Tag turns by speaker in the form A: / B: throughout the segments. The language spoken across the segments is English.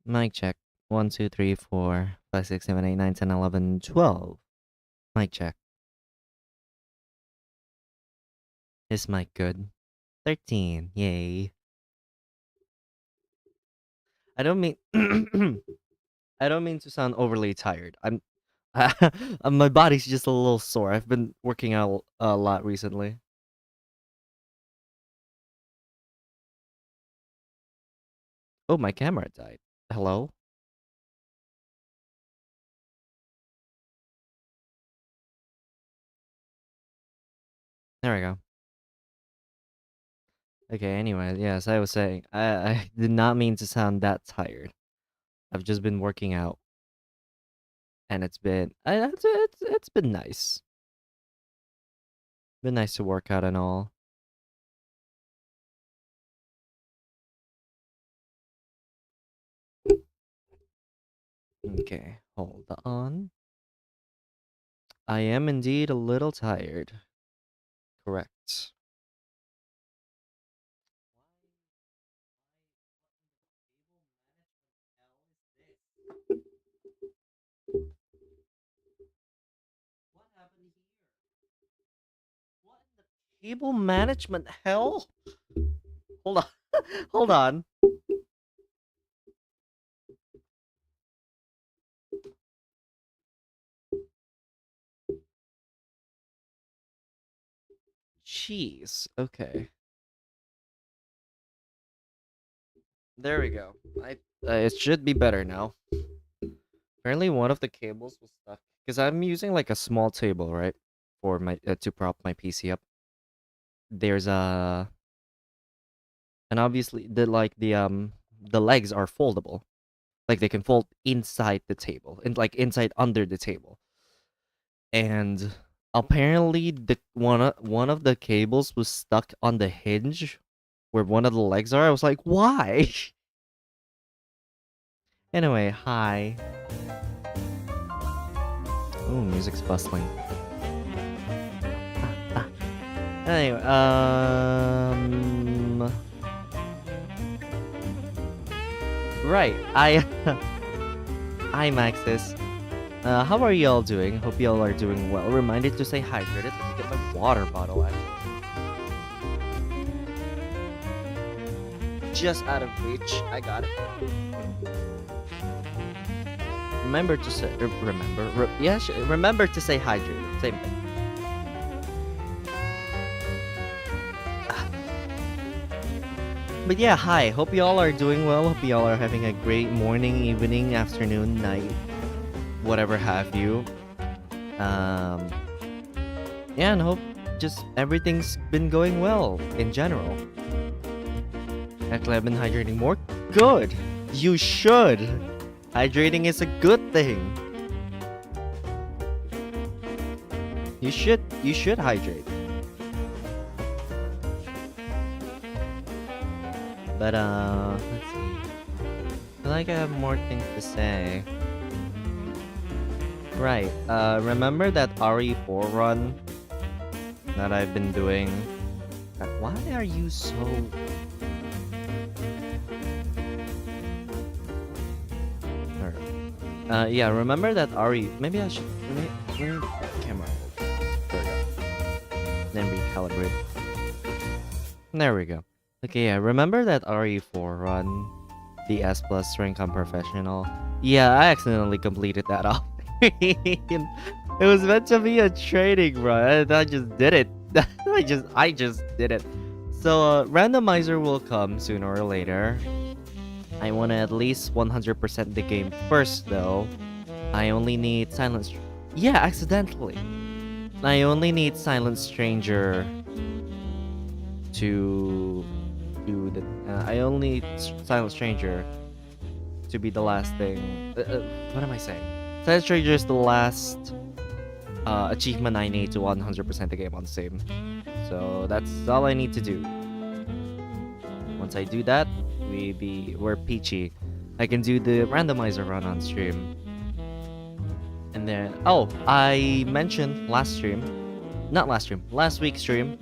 A: Mic check. 1, 2, 3, 4, 5, 6, 7, 8, 9, 10, 11, 12. Mic check. Is mic good? 13. Yay. I don't mean I don't mean to sound overly tired. I'm my body's just a little sore. I've been working out a lot recently. Oh, my camera died. Hello? There we go. Okay, anyway, yes, I was saying, I did not mean to sound that tired. I've just been working out, and it's been nice. Been nice to work out and all. Okay, hold on. I am indeed a little tired. Correct. What happened here? What in the cable management hell? Hold on. Hold on. Jeez. Okay. There we go. It should be better now. Apparently one of the cables was stuck because I'm using like a small table, right? For my to prop my PC up. There's a and obviously the legs are foldable. Like they can fold inside the table and like inside under the table. and apparently the one of the cables was stuck on the hinge where one of the legs are. I was like, why? Anyway, hi. Ooh, music's bustling. Anyway, right. Hi, Maxis. How are y'all doing? Hope y'all are doing well. Reminded to stay hydrated. Let me get my water bottle, actually. Just out of reach. I got it. Remember to say... remember to stay hydrated. Same thing. But yeah, hi. Hope y'all are doing well. Hope y'all are having a great morning, evening, afternoon, night, whatever have you. Yeah, and hope just everything's been going well in general. Actually, I've been hydrating more. Good. You should. Hydrating is a good thing. You should hydrate. But let's see. I feel like I have more things to say. Right. Remember that RE4 run that I've been doing? Why are you so... yeah, remember that RE... Maybe I should... Where camera? There we go. Then recalibrate. There we go. Okay, yeah, remember that RE4 run? The S Plus Rank on Professional? Yeah, I accidentally completed that off. It was meant to be a training run, and I just did it. I just did it. So, randomizer will come sooner or later. I want to at least 100% the game first, though. I only need Silent... Yeah, accidentally. I only need Silent Stranger to do the... I only need Silent Stranger to be the last thing. What am I saying? Silent Stranger is the last achievement I need to 100% the game on same. So that's all I need to do. Once I do that, we're peachy. I can do the randomizer run on stream. And then I mentioned last week's stream,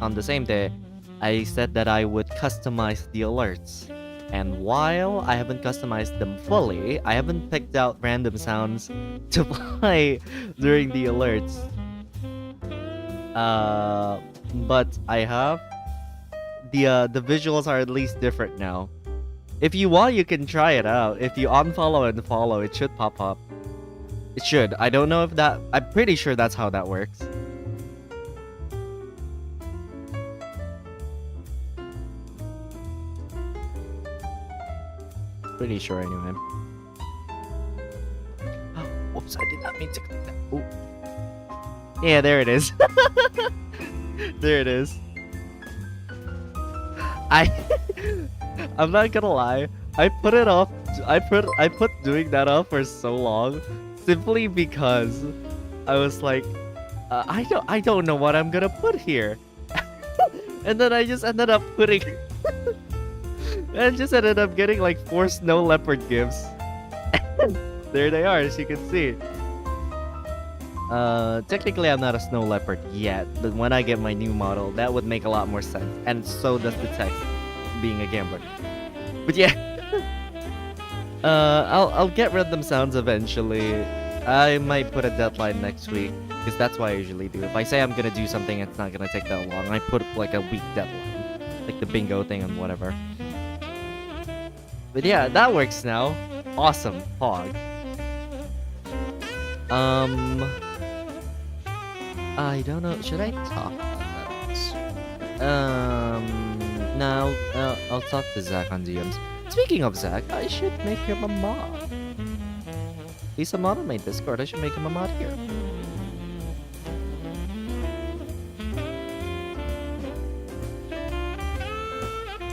A: on the same day, I said that I would customize the alerts. And while I haven't customized them fully, I haven't picked out random sounds to play during the alerts. But I have the visuals are at least different now. If you want, you can try it out. If you unfollow and follow, it should pop up. It should. I don't know if that... I'm pretty sure that's how that works. Pretty sure anyway. Whoops, I did not mean to click that. Ooh. Yeah, there it is. There it is. I'm not gonna lie. I put it off. I put doing that off for so long, simply because I was like, I don't know what I'm gonna put here, and then I just ended up putting. I just ended up getting like 4 snow leopard gifts. There they are, as you can see. Technically I'm not a snow leopard yet, but when I get my new model, that would make a lot more sense. And so does the text, being a gambler. But yeah, I'll get random sounds eventually. I might put a deadline next week, because that's what I usually do. If I say I'm gonna do something, it's not gonna take that long. I put like a week deadline, like the bingo thing and whatever. But yeah, that works now. Awesome, Pog. I don't know. Should I talk about that? No. I'll talk to Zach on DMs. Speaking of Zach, I should make him a mod. He's a mod on my Discord. I should make him a mod here.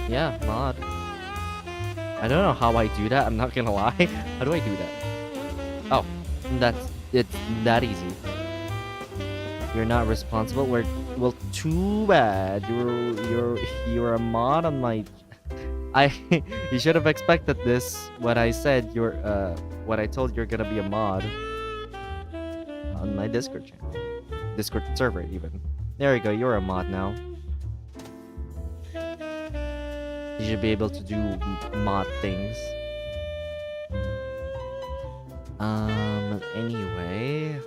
A: Yeah, mod. I don't know how I do that. I'm not gonna lie. How do I do that? Oh, it's that easy. You're not responsible. Well, too bad. You're a mod on my. I you should have expected this when I said when I told you're gonna be a mod on my Discord channel, Discord server even. There you go. You're a mod now. You should be able to do mod things. Anyway,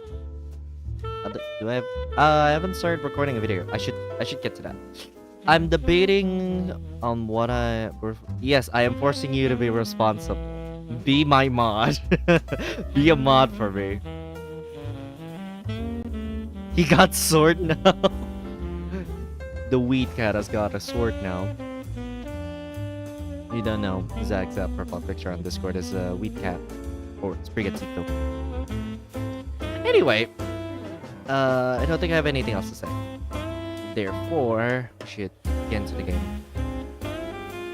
A: do I have? I haven't started recording a video. I should get to that. I'm debating on what Yes, I am forcing you to be responsible. Be my mod. Be a mod for me. He got sword now. The weed cat has got a sword now. You don't know, Zach's profile picture on Discord is a weed cat. Or Sprigatito. Anyway, I don't think I have anything else to say. Therefore, we should get into the game.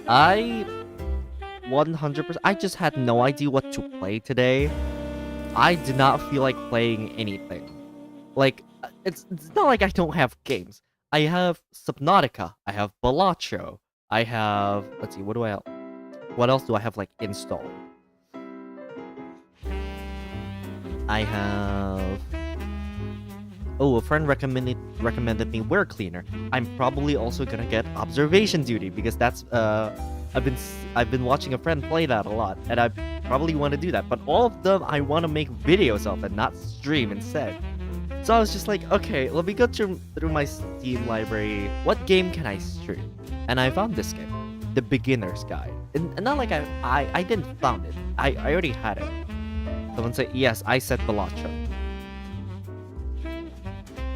A: I 100%. I just had no idea what to play today. I did not feel like playing anything. Like, it's not like I don't have games. I have Subnautica. I have Balatro. I have. Let's see. What else do I have like installed? I have. Oh, a friend recommended me Ware Cleaner. I'm probably also gonna get Observation Duty because that's I've been watching a friend play that a lot, and I probably want to do that. But all of them I want to make videos of and not stream instead. So I was just like, okay, let me go through my Steam library. What game can I stream? And I found this game, The Beginner's Guide. And not like I didn't found it. I already had it. Someone said yes. I said Balatro.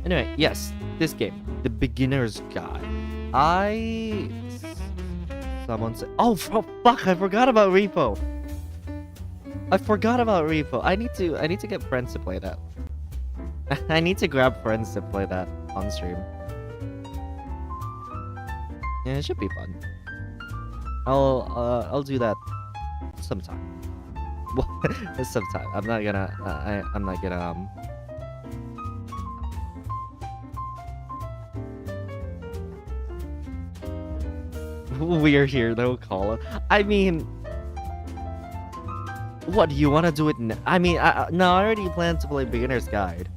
A: Anyway, yes, this game, The Beginner's Guide. Someone said, oh fuck! I forgot about Repo. I need to get friends to play that. I need to grab friends to play that on stream. Yeah, it should be fun. I'll do that sometime. Well, sometime. I'm not gonna we're here though, Colin. I mean, what do you want to do it? I mean, no, I already planned to play Beginner's Guide.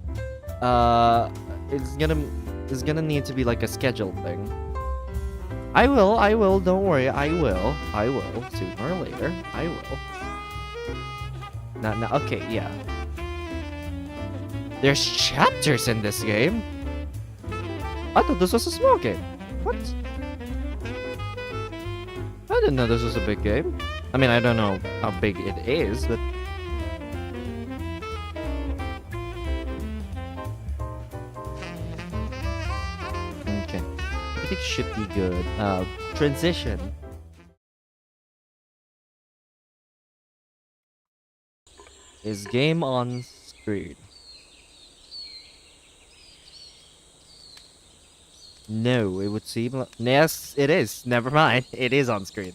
A: It's gonna need to be like a scheduled thing. I will. Don't worry. I will. Sooner or later, I will. No. Okay, yeah. There's chapters in this game. I thought this was a small game. What? I didn't know this was a big game. I mean, I don't know how big it is, but... Okay. I think it should be good. Transition. Is game on screen? No, it would seem like... Yes, it is. Never mind. It is on screen.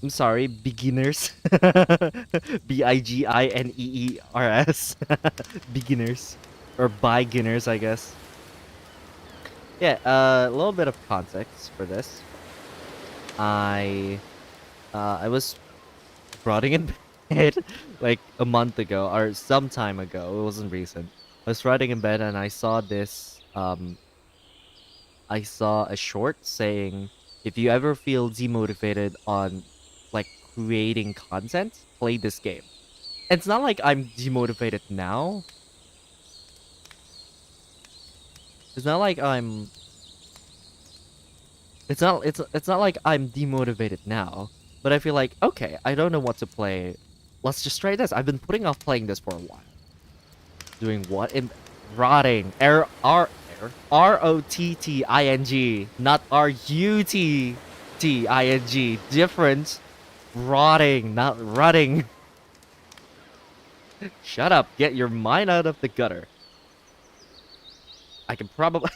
A: I'm sorry, beginners. Bigineers. Beginners. Or beginners, I guess. Yeah, a little bit of context for this. I was rotting in bed like a month ago, or some time ago. It wasn't recent. I was riding in bed and I saw this, I saw a short saying, if you ever feel demotivated on, like, creating content, play this game. It's not like I'm demotivated now. It's not like I'm... It's not like I'm demotivated now. But I feel like, okay, I don't know what to play. Let's just try this. I've been putting off playing this for a while. Doing what? Rotting. R-O-T-T-I-N-G. Not R-U-T-T-I-N-G. Different. Rotting, not rotting. Shut up. Get your mind out of the gutter. I can probably...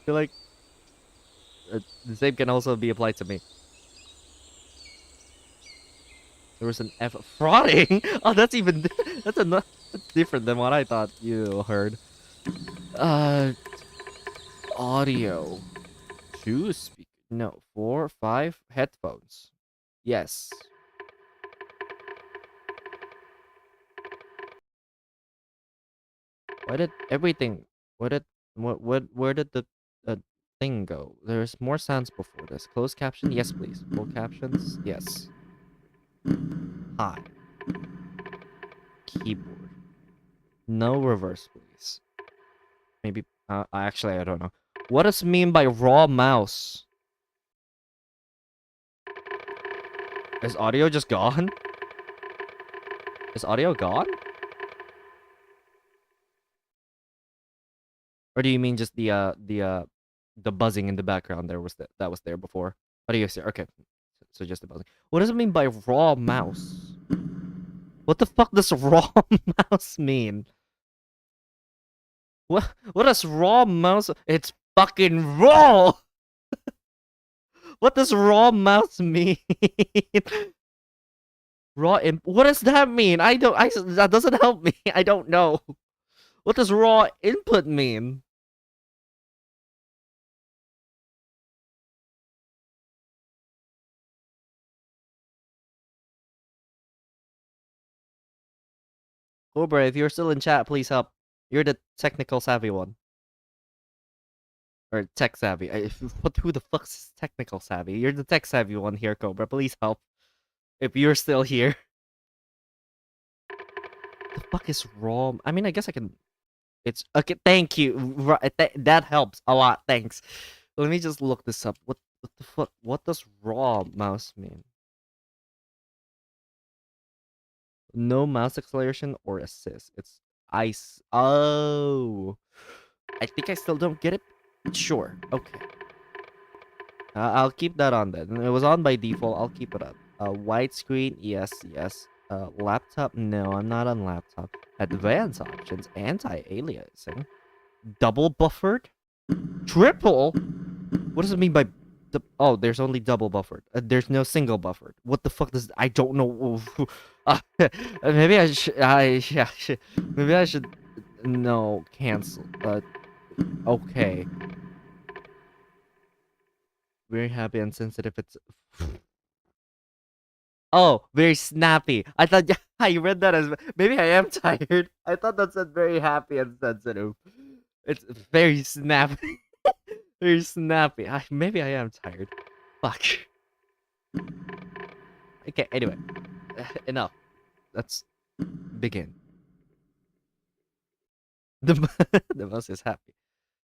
A: feel like... the same can also be applied to me. There was an F frauding. Oh, that's even that's that's different than what I thought you heard. Uh, audio. Choose speaker. No, 4, 5 headphones. Yes. Why did everything? What did what? Where did the thing go? There's more sounds before this. Closed caption, yes, please. Full captions, yes. Hi. Keyboard. No reverse, please. Maybe. Actually, I don't know. What does it mean by raw mouse? Is audio just gone? Is audio gone? Or do you mean just the buzzing in the background there was that was there before? What do you say? Okay, so just the buzzing. What does it mean by raw mouse? What the fuck does raw mouse mean? What does raw mouse? It's fucking raw. What does raw mouse mean? Raw imp. What does that mean? I don't. That doesn't help me. I don't know. What does raw input mean? Cobra, if you're still in chat, please help. You're the technical savvy one. Or tech savvy. Who the fuck's technical savvy? You're the tech savvy one here, Cobra. Please help. If you're still here. The fuck is raw? I mean, I guess I can. It's okay. Thank you. That helps a lot. Thanks. Let me just look this up. What the fuck? What does raw mouse mean? No mouse acceleration or assist. It's ice. Oh, I think I still don't get it. Sure. Okay. I'll keep that on then. It was on by default. I'll keep it up. Widescreen. Yes. Yes. Laptop. No, I'm not on laptop. Advanced options. Anti-aliasing. Double buffered. Triple. What does it mean by? Oh, there's only double buffered. There's no single buffered. What the fuck does? I don't know. Maybe I should. Maybe I should. No, cancel. But okay. Very happy and sensitive. It's. Oh, very snappy. I thought I read that as maybe I am tired. I thought that said very happy and sensitive. It's very snappy. Very snappy. Maybe I am tired. Fuck. Okay, anyway. Enough. Let's begin. The mouse is happy.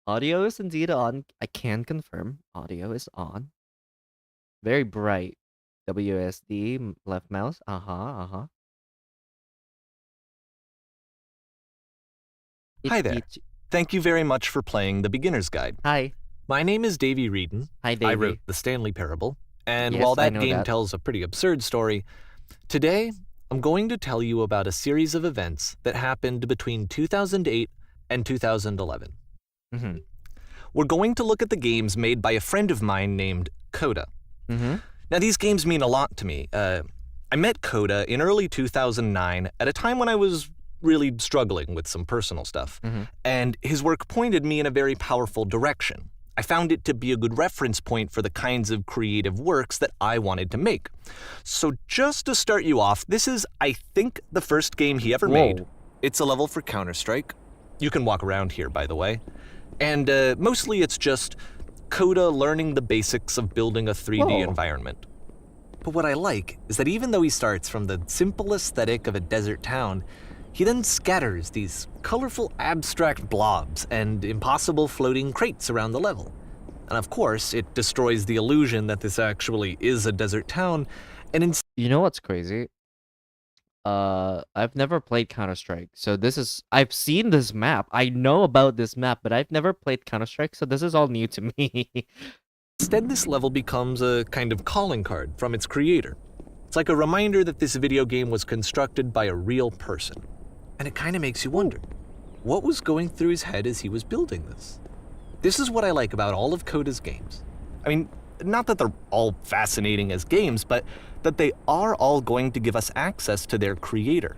A: Audio is indeed on. I can confirm. Audio is on. Very bright. WSD, left mouse. Uh-huh.
B: Hi there. Thank you very much for playing The Beginner's Guide.
A: Hi.
B: My name is Davey Reedon.
A: Hi, Davey.
B: I wrote The Stanley Parable, and
A: Yes,
B: while
A: I
B: that
A: know
B: game
A: that.
B: tells a pretty absurd story, today I'm going to tell you about a series of events that happened between 2008 and 2011.
A: Mm-hmm.
B: We're going to look at the games made by a friend of mine named Coda.
A: Mm-hmm.
B: Now, these games mean a lot to me. I met Coda in early 2009 at a time when I was really struggling with some personal stuff, and his work pointed me in a very powerful direction. I found it to be a good reference point for the kinds of creative works that I wanted to make. So just to start you off, this is, I think, the first game he ever made. It's a level for Counter-Strike. You can walk around here, by the way. And mostly it's just Coda learning the basics of building a 3D environment. But what I like is that even though he starts from the simple aesthetic of a desert town, he then scatters these colorful abstract blobs and impossible floating crates around the level. And of course, it destroys the illusion that this actually is a desert town, and
A: You know what's crazy? I've never played Counter-Strike, so I've seen this map. I know about this map, but I've never played Counter-Strike, so this is all new to me.
B: instead this level becomes a kind of calling card from its creator. It's like a reminder that this video game was constructed by a real person. And it kind of makes you wonder, what was going through his head as he was building this? This is what I like about all of Coda's games. I mean, not that they're all fascinating as games, but that they are all going to give us access to their creator.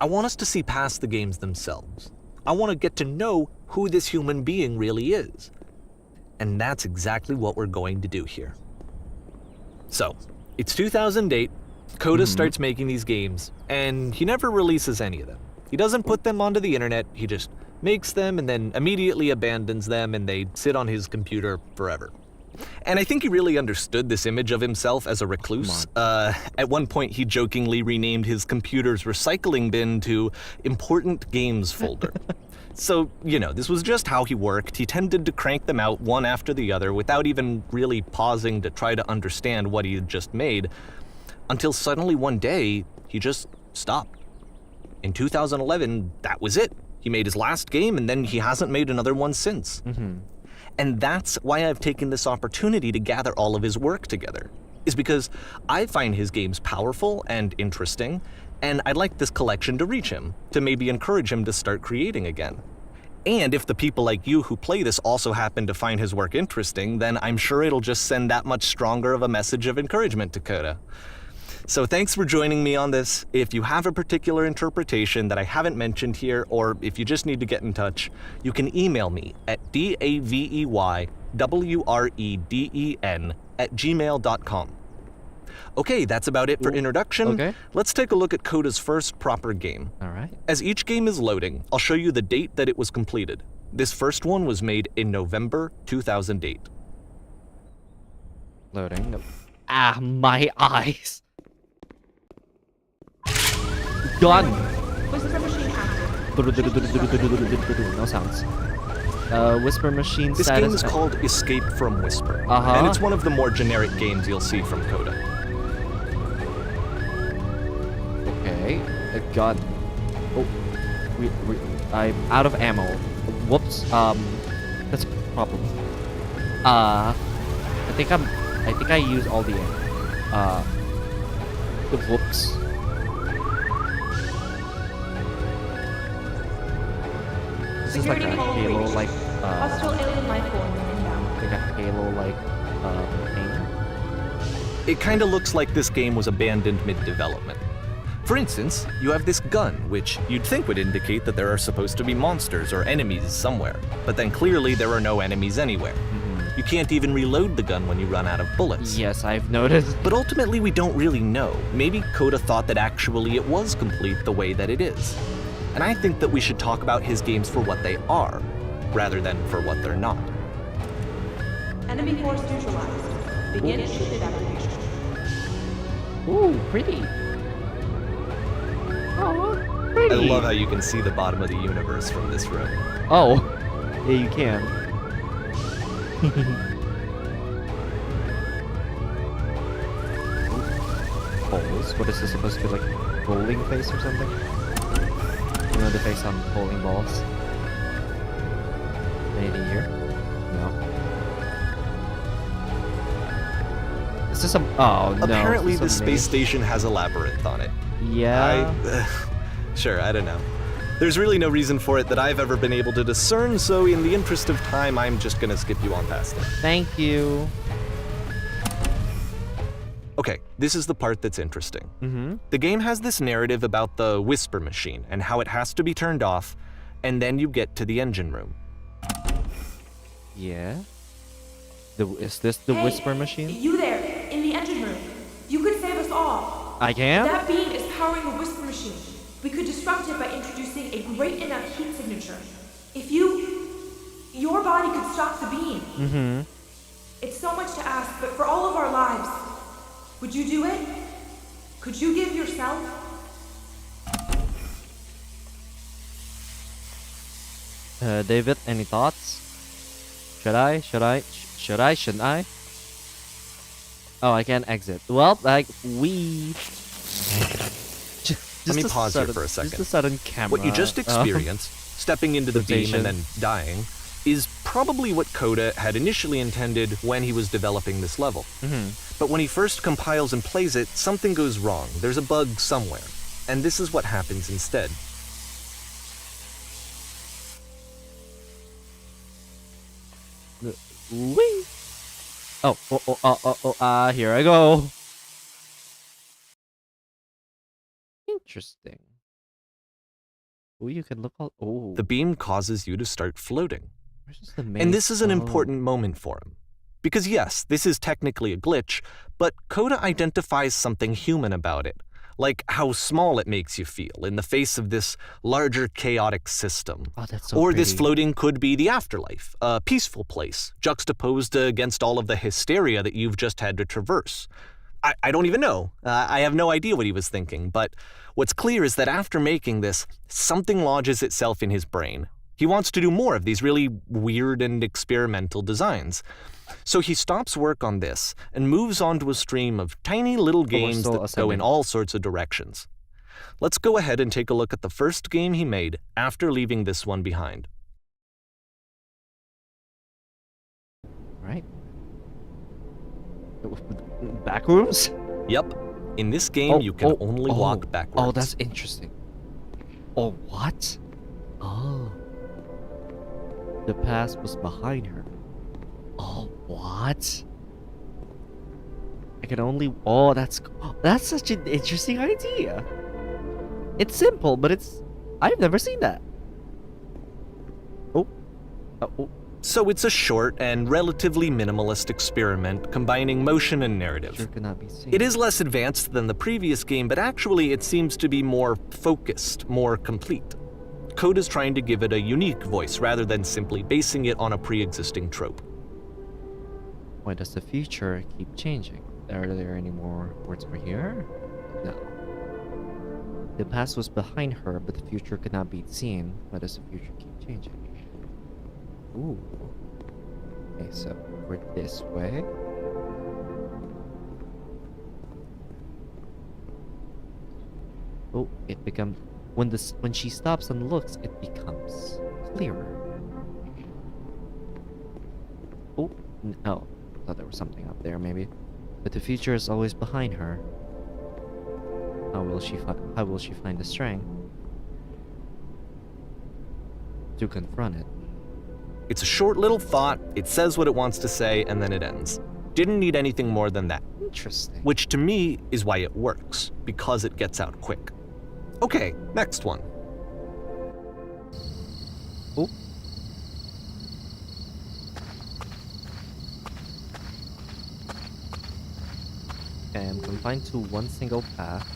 B: I want us to see past the games themselves. I want to get to know who this human being really is. And that's exactly what we're going to do here. So, it's 2008, Coda starts making these games, and he never releases any of them. He doesn't put them onto the internet, he just makes them and then immediately abandons them, and they sit on his computer forever. And I think he really understood this image of himself as a recluse. At one point, he jokingly renamed his computer's recycling bin to Important Games Folder. So, this was just how he worked. He tended to crank them out one after the other without even really pausing to try to understand what he had just made, until suddenly one day, he just stopped. In 2011, that was it. He made his last game, and then he hasn't made another one since. And that's why I've taken this opportunity to gather all of his work together, is because I find his games powerful and interesting, and I'd like this collection to reach him, to maybe encourage him to start creating again. And if the people like you who play this also happen to find his work interesting, then I'm sure it'll just send that much stronger of a message of encouragement to Coda. So thanks for joining me on this. If you have a particular interpretation that I haven't mentioned here, or if you just need to get in touch, you can email me at daveywreden@gmail.com. Okay, that's about it for introduction.
A: Okay.
B: Let's take a look at Coda's first proper game.
A: All right.
B: As each game is loading, I'll show you the date that it was completed. This first one was made in November 2008.
A: Loading. Ah, my eyes. Done.
C: Whisper machine active.
A: No sounds. Whisper machine
B: This
A: status.
B: game is called Escape from Whisper,
A: Uh-huh.
B: and it's one of the more generic games you'll see from Coda.
A: Okay. God. Oh. I'm out of ammo. Whoops. That's a problem. I think I used all the ammo. Whoops. This is like a
C: Security call
A: Halo,
C: reached.
A: like,
C: Hostile alien life form inbound.
A: like a Halo, like, thing.
B: It kinda looks like this game was abandoned mid-development. For instance, you have this gun, which you'd think would indicate that there are supposed to be monsters or enemies somewhere, but then clearly there are no enemies anywhere. You can't even reload the gun when you run out of bullets.
A: Yes, I've noticed.
B: But ultimately, we don't really know. Maybe Coda thought that actually it was complete the way that it is. And I think that we should talk about his games for what they are, rather than for what they're not.
C: Enemy force neutralized. Begin ship activation.
A: Ooh, pretty. Oh,
B: I
A: pretty.
B: love how you can see the bottom of the universe from this room.
A: Oh, yeah, you can. Balls. What is this supposed to be, like bowling face or something? You know the face on bowling balls. Anything here? No. Is this a? Oh no.
B: Apparently,
A: is
B: this
A: a
B: space
A: maze?
B: station has a labyrinth on it.
A: Yeah.
B: Sure, I don't know. There's really no reason for it that I've ever been able to discern, so in the interest of time, I'm just gonna skip you on past it.
A: Thank you.
B: Okay, this is the part that's interesting.
A: Mm-hmm.
B: The game has this narrative about the Whisper machine and how it has to be turned off, and then you get to the engine room.
A: Yeah. Is this the
C: Hey,
A: whisper machine?
C: You there, in the engine room. You could save us all.
A: I can?
C: That beam is powering the whisper machine. We could disrupt it by introducing a great enough heat signature. If your body could stop the beam.
A: Mm-hmm.
C: It's so much to ask, but for all of our lives, would you do it? Could you give yourself?
A: David, any thoughts? Should I? Shouldn't I? Oh, I can't exit. Well, like, we...
B: Let me pause here for a second.
A: Just a sudden camera.
B: What you just experienced, stepping into the beam and then
A: rotation.
B: dying, is probably what Coda had initially intended when he was developing this level. But when he first compiles and plays it, something goes wrong. There's a bug somewhere. And this is what happens instead.
A: Wee. Here I go. Interesting. Oh, you can look all. Oh,
B: The beam causes you to start floating.
A: where's just the main?
B: And this is an
A: Oh.
B: important moment for him. Because yes, this is technically a glitch, but Coda identifies something human about it, like how small it makes you feel in the face of this larger chaotic system.
A: Oh, that's so
B: Or this
A: pretty.
B: floating could be the afterlife, a peaceful place, juxtaposed against all of the hysteria that you've just had to traverse. I don't even know. I have no idea what he was thinking, but what's clear is that after making this, something lodges itself in his brain. He wants to do more of these really weird and experimental designs. So he stops work on this and moves on to a stream of tiny little games
A: still
B: that go
A: ascending.
B: in all sorts of directions. Let's go ahead and take a look at the first game he made after leaving this one behind.
A: Right. Back rooms?
B: Yep, in this game you can only walk backwards.
A: Oh, that's interesting. Oh, what? Oh. The past was behind her. Oh, what? I can only. Oh, that's such an interesting idea. It's simple, but I've never seen that. Oh. Oh.
B: So it's a short and relatively minimalist experiment combining motion and narrative.
A: Sure cannot be seen.
B: It is less advanced than the previous game, but actually it seems to be more focused, more complete. Coda's trying to give it a unique voice rather than simply basing it on a pre-existing trope.
A: Why does the future keep changing? Are there any more words for here? No. The past was behind her, but the future could not be seen. Why does the future keep changing? Ooh. Okay, so we're this way. Oh, it becomes when she stops and looks, it becomes clearer. Oh, no. Thought there was something up there, maybe. But the future is always behind her. How will she find the strength to confront it?
B: It's a short little thought, it says what it wants to say, and then it ends. Didn't need anything more than that.
A: Interesting.
B: Which to me is why it works, because it gets out quick. Okay, next one.
A: Oh. Okay, I'm confined to one single path.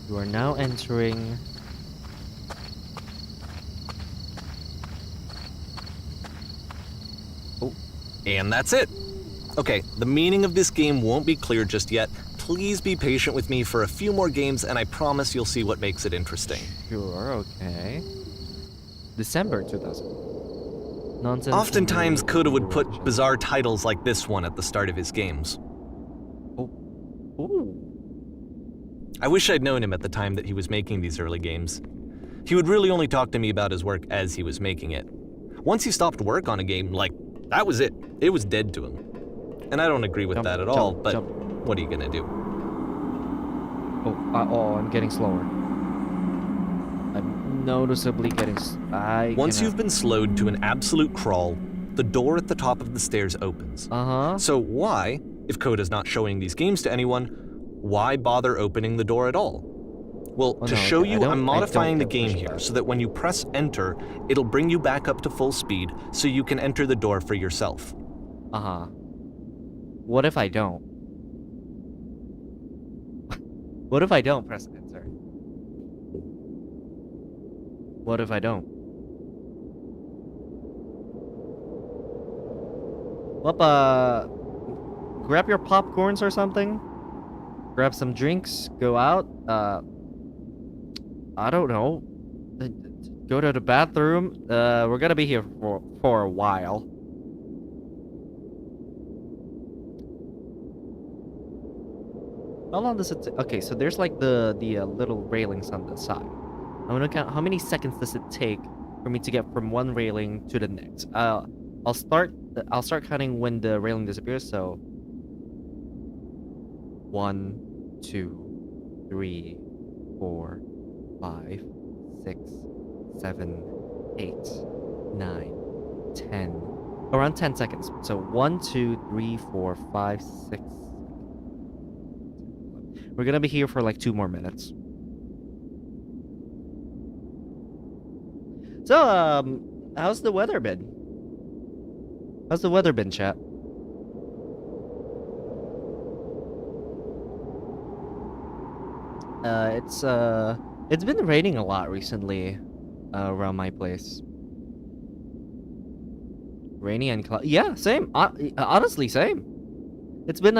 A: You are now entering.
B: Oh, and that's it. Okay, the meaning of this game won't be clear just yet. Please be patient with me for a few more games, and I promise you'll see what makes it interesting.
A: Sure, okay. December 2000. Nonsense.
B: Oftentimes, Coda would put bizarre titles like this one at the start of his games.
A: Oh. Ooh.
B: I wish I'd known him at the time that he was making these early games. He would really only talk to me about his work as he was making it. Once he stopped work on a game, like, that was it. It was dead to him. And I don't agree with that at all, but what are you gonna do?
A: Oh, I'm getting slower. I'm noticeably getting.
B: Once you've been slowed to an absolute crawl, the door at the top of the stairs opens. So why, if Coda's not showing these games to anyone, why bother opening the door at all? Well, to show you, I'm modifying the game here so that when you press enter, it'll bring you back up to full speed so you can enter the door for yourself.
A: What if I don't? What if I don't press enter? What if I don't? Well, grab your popcorns or something. Grab some drinks. Go out. I don't know. Go to the bathroom. We're gonna be here for a while. How long does it take? Okay, so there's like the little railings on the side. I'm gonna count how many seconds does it take for me to get from one railing to the next. I'll start counting when the railing disappears. So 1, 2, 3, 4, 5, 6, 7, 8, 9, 10, Around 10 seconds. So 1, 2, 3, 4, 5, 6. We're gonna be here for like 2 more minutes. So, how's the weather been? How's the weather been, chat? It's been raining a lot recently, around my place. Rainy and cloudy. Yeah, same. Honestly, same. It's been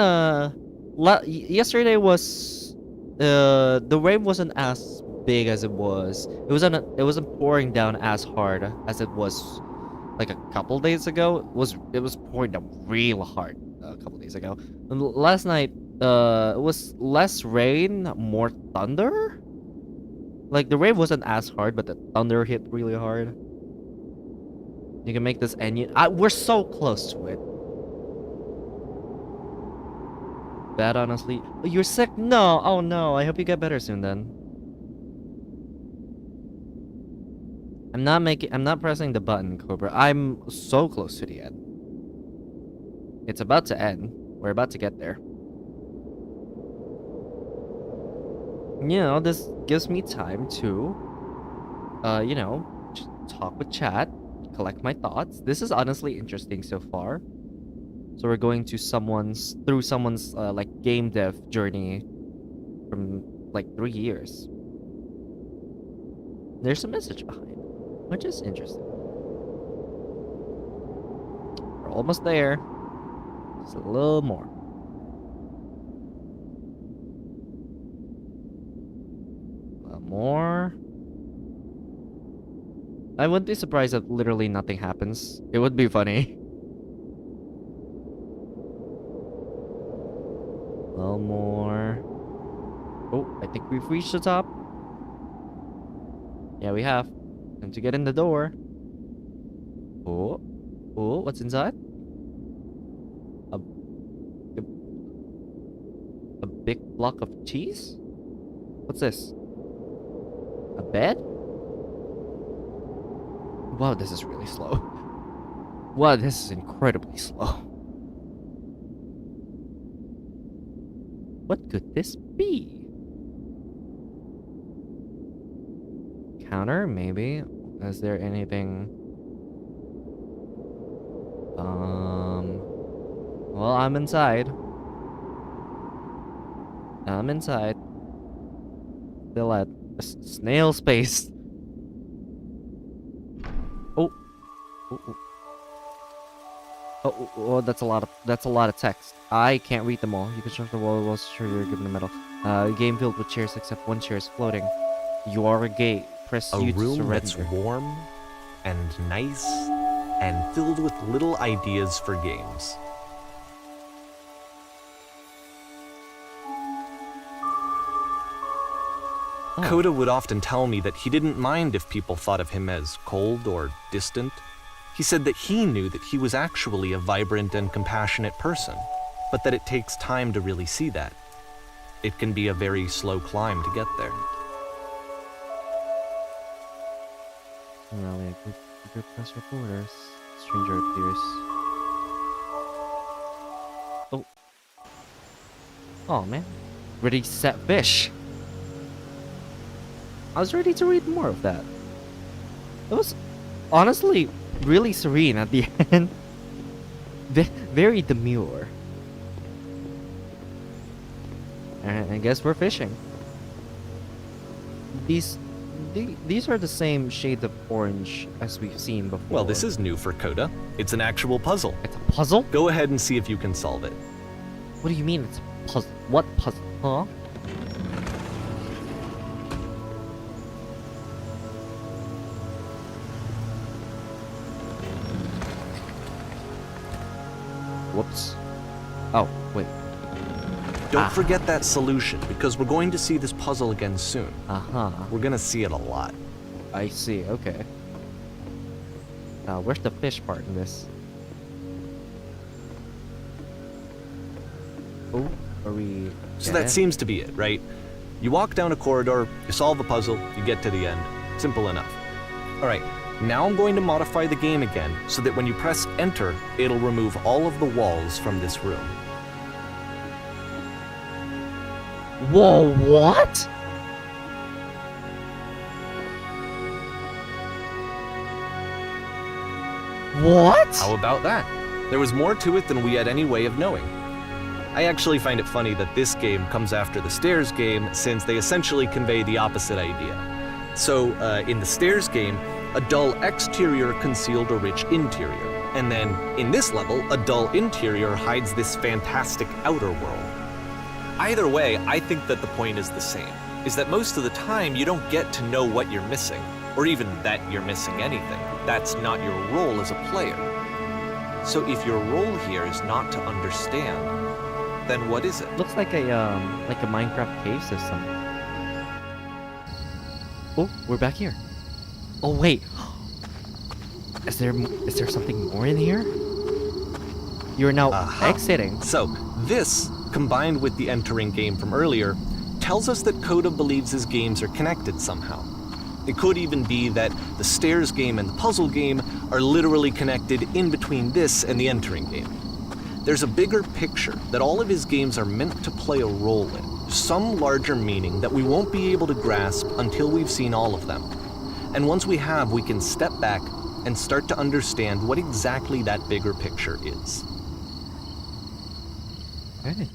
A: yesterday was the rain wasn't as big as it was. It wasn't pouring down as hard as it was like a couple days ago. It was pouring down real hard a couple days ago. And last night it was less rain, more thunder. Like the rain wasn't as hard, but the thunder hit really hard. You can make this onion. We're so close to it. Bad, honestly. Oh, you're sick? No. Oh no. I hope you get better soon then. I'm not pressing the button, Cobra. I'm so close to the end. It's about to end. We're about to get there. You know, this gives me time to, you know, just talk with chat, collect my thoughts. This is honestly interesting so far. So we're going to through someone's like game dev journey from like 3 years. There's a message behind, which is interesting. We're almost there. Just a little more. More. I wouldn't be surprised if literally nothing happens. It would be funny. A little more. Oh, I think we've reached the top. Yeah, we have. Time to get in the door. Oh. Oh, what's inside? A big block of cheese? What's this? A bed? Wow, this is really slow. Wow, this is incredibly slow. What could this be? Counter, maybe? Is there anything? Well, I'm inside. I'm inside. Still at snail space. Oh. Oh, that's a lot of text. I can't read them all. You construct the wall while sure you're given the medal. Game filled with chairs except one chair is floating. You are a gate. Press U to surrender.
B: A room that's warm and nice and filled with little ideas for games.
A: Oh.
B: Coda would often tell me that he didn't mind if people thought of him as cold or distant. He said that he knew that he was actually a vibrant and compassionate person, but that it takes time to really see that. It can be a very slow climb to get there.
A: Rally a group of press reporters. Stranger appears. Oh. Oh man. Ready, set, fish. I was ready to read more of that. It was honestly really serene at the end. Very demure. And I guess we're fishing. These are the same shades of orange as we've seen before.
B: Well, this is new for Coda. It's an actual puzzle.
A: It's a puzzle?
B: Go ahead and see if you can solve it.
A: What do you mean it's a puzzle? What puzzle? Huh? Whoops. Oh, wait.
B: Don't forget that solution, because we're going to see this puzzle again soon.
A: Uh-huh.
B: We're gonna see it a lot.
A: I see, okay. Where's the fish part in this? Oh, are we...
B: So that seems to be it, right? You walk down a corridor, you solve a puzzle, you get to the end. Simple enough. Alright, Now I'm going to modify the game again so that when you press enter, it'll remove all of the walls from this room.
A: Whoa, what? What?
B: How about that? There was more to it than we had any way of knowing. I actually find it funny that this game comes after the Stairs game, since they essentially convey the opposite idea. So, in the Stairs game, a dull exterior concealed a rich interior. And then, in this level, a dull interior hides this fantastic outer world. Either way, I think that the point is the same, is that most of the time you don't get to know what you're missing, or even that you're missing anything. That's not your role as a player. So if your role here is not to understand, then what is it?
A: Looks like a Minecraft cave system. Oh, we're back here. Oh wait, is there something more in here? You're now exiting.
B: So this, combined with the entering game from earlier, tells us that Coda believes his games are connected somehow. It could even be that the Stairs game and the puzzle game are literally connected in between this and the entering game. There's a bigger picture that all of his games are meant to play a role in, some larger meaning that we won't be able to grasp until we've seen all of them. And once we have, we can step back and start to understand what exactly that bigger picture is.
A: Okay.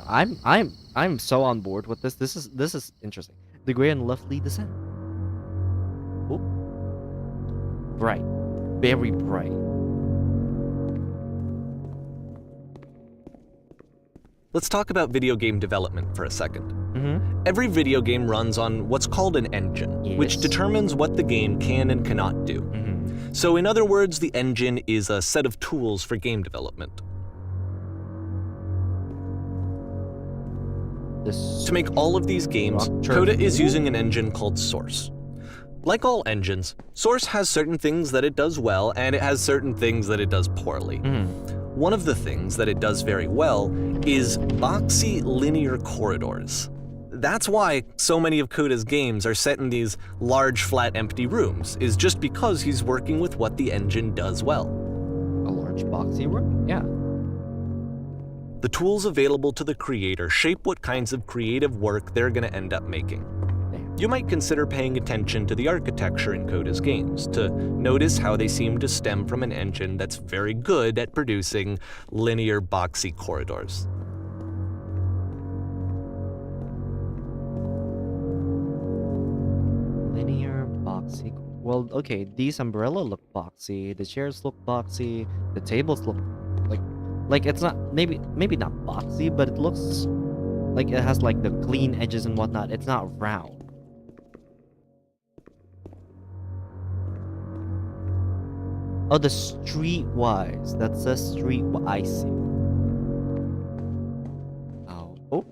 A: I'm so on board with this. This is interesting. The Great and Lovely Descent. Oh. Bright. Very bright.
B: Let's talk about video game development for a second.
A: Mm-hmm.
B: Every video game runs on what's called an engine, which
A: Yes.
B: determines what the game can and cannot do.
A: Mm-hmm.
B: So in other words, the engine is a set of tools for game development. To make all of these games, Coda is using an engine called Source. Like all engines, Source has certain things that it does well, and it has certain things that it does poorly. One of the things that it does very well is boxy linear corridors. That's why so many of Coda's games are set in these large, flat, empty rooms, is just because he's working with what the engine does well.
A: A large boxy room? Yeah.
B: The tools available to the creator shape what kinds of creative work they're going to end up making. You might consider paying attention to the architecture in Coda's games to notice how they seem to stem from an engine that's very good at producing linear, boxy corridors.
A: Linear, boxy. Well, okay, these umbrella look boxy, the chairs look boxy, the tables look like it's not maybe not boxy, but it looks like it has like the clean edges and whatnot. It's not round. Oh, the streetwise. That says street. I see. Oh,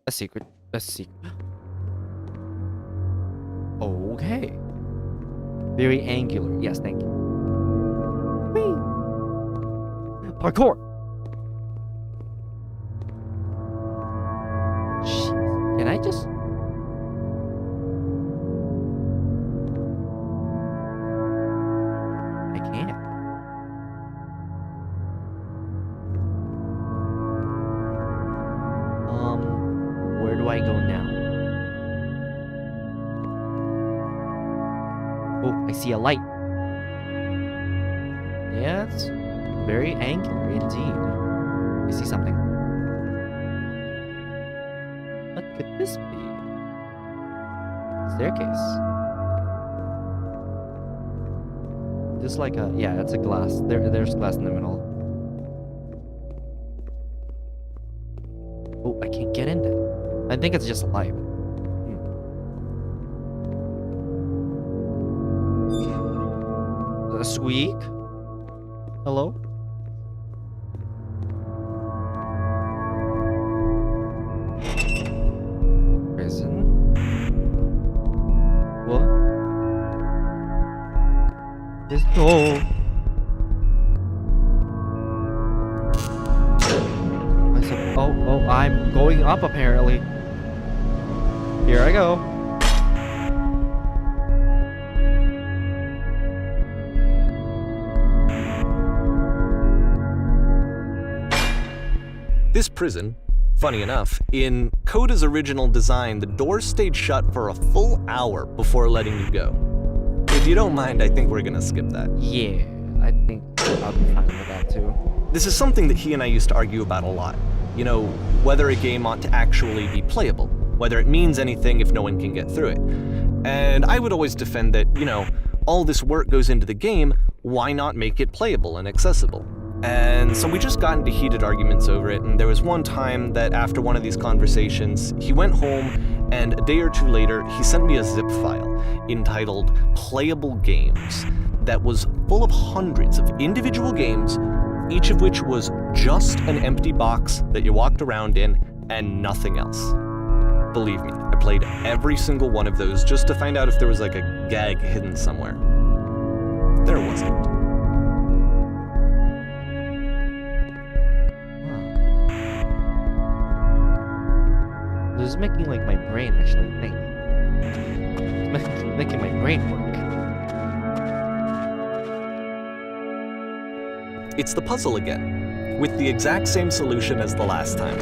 A: a secret. A secret. Okay. Very angular. Yes, thank you. Whee! Parkour. Jeez. Can I just? I can't. Where do I go now? Oh, I see a light. Yeah, it's very angular indeed. I see something. What could this be? Staircase. Just like a it's a glass. There's glass in the middle. Oh, I can't get in there. I think it's just light. A squeak? Hello? Prison? What? This door. Oh, I'm going up apparently. Here I go.
B: This prison, funny enough, in Coda's original design, the doors stayed shut for a full hour before letting you go. If you don't mind, I think we're gonna skip that.
A: Yeah, I think I'll be fine with that too.
B: This is something that he and I used to argue about a lot. You know, whether a game ought to actually be playable, whether it means anything if no one can get through it. And I would always defend that, you know, all this work goes into the game, why not make it playable and accessible? And so we just got into heated arguments over it, and there was one time that after one of these conversations, he went home, and a day or two later, he sent me a zip file entitled Playable Games that was full of hundreds of individual games, each of which was just an empty box that you walked around in and nothing else. Believe me, I played every single one of those just to find out if there was like a gag hidden somewhere. There wasn't.
A: This is making like my brain actually think. It's making my brain work.
B: It's the puzzle again, with the exact same solution as the last time.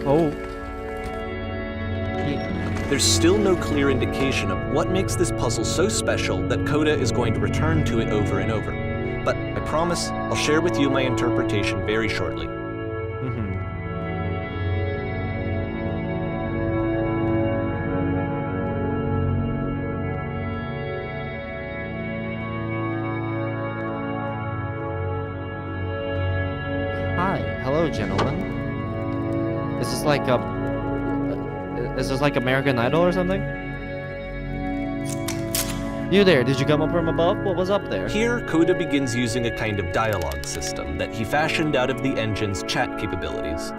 A: Oh.
B: There's still no clear indication of what makes this puzzle so special that Coda is going to return to it over and over. But I promise I'll share with you my interpretation very shortly.
A: Hi, hello, gentlemen. Is this like American Idol or something? You there, did you come up from above? What was up there?
B: Here, Coda begins using a kind of dialogue system that he fashioned out of the engine's chat capabilities.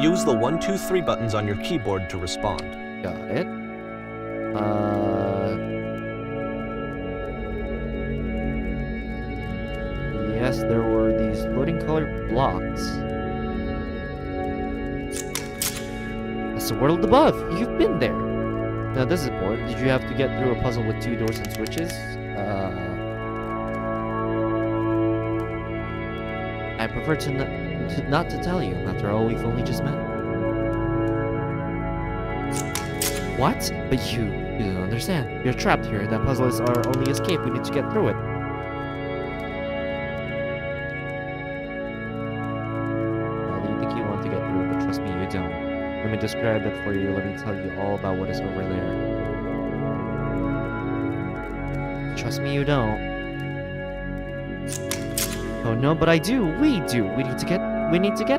B: Use the 1, 2, 3 buttons on your keyboard to respond.
A: Got it. Yes, there were these loading colored blocks. That's the world above. You've been there. Now this is bored. Did you have to get through a puzzle with 2 doors and switches? I prefer not to tell you. After all, we've only just met. What? But you don't understand. You're trapped here. That puzzle is our only escape. We need to get through it. Do you think you want to get through it? But trust me, you don't. Let me describe it for you. Let me tell you all about what is over there. Trust me, you don't. Oh no, but I do. We do. We need to get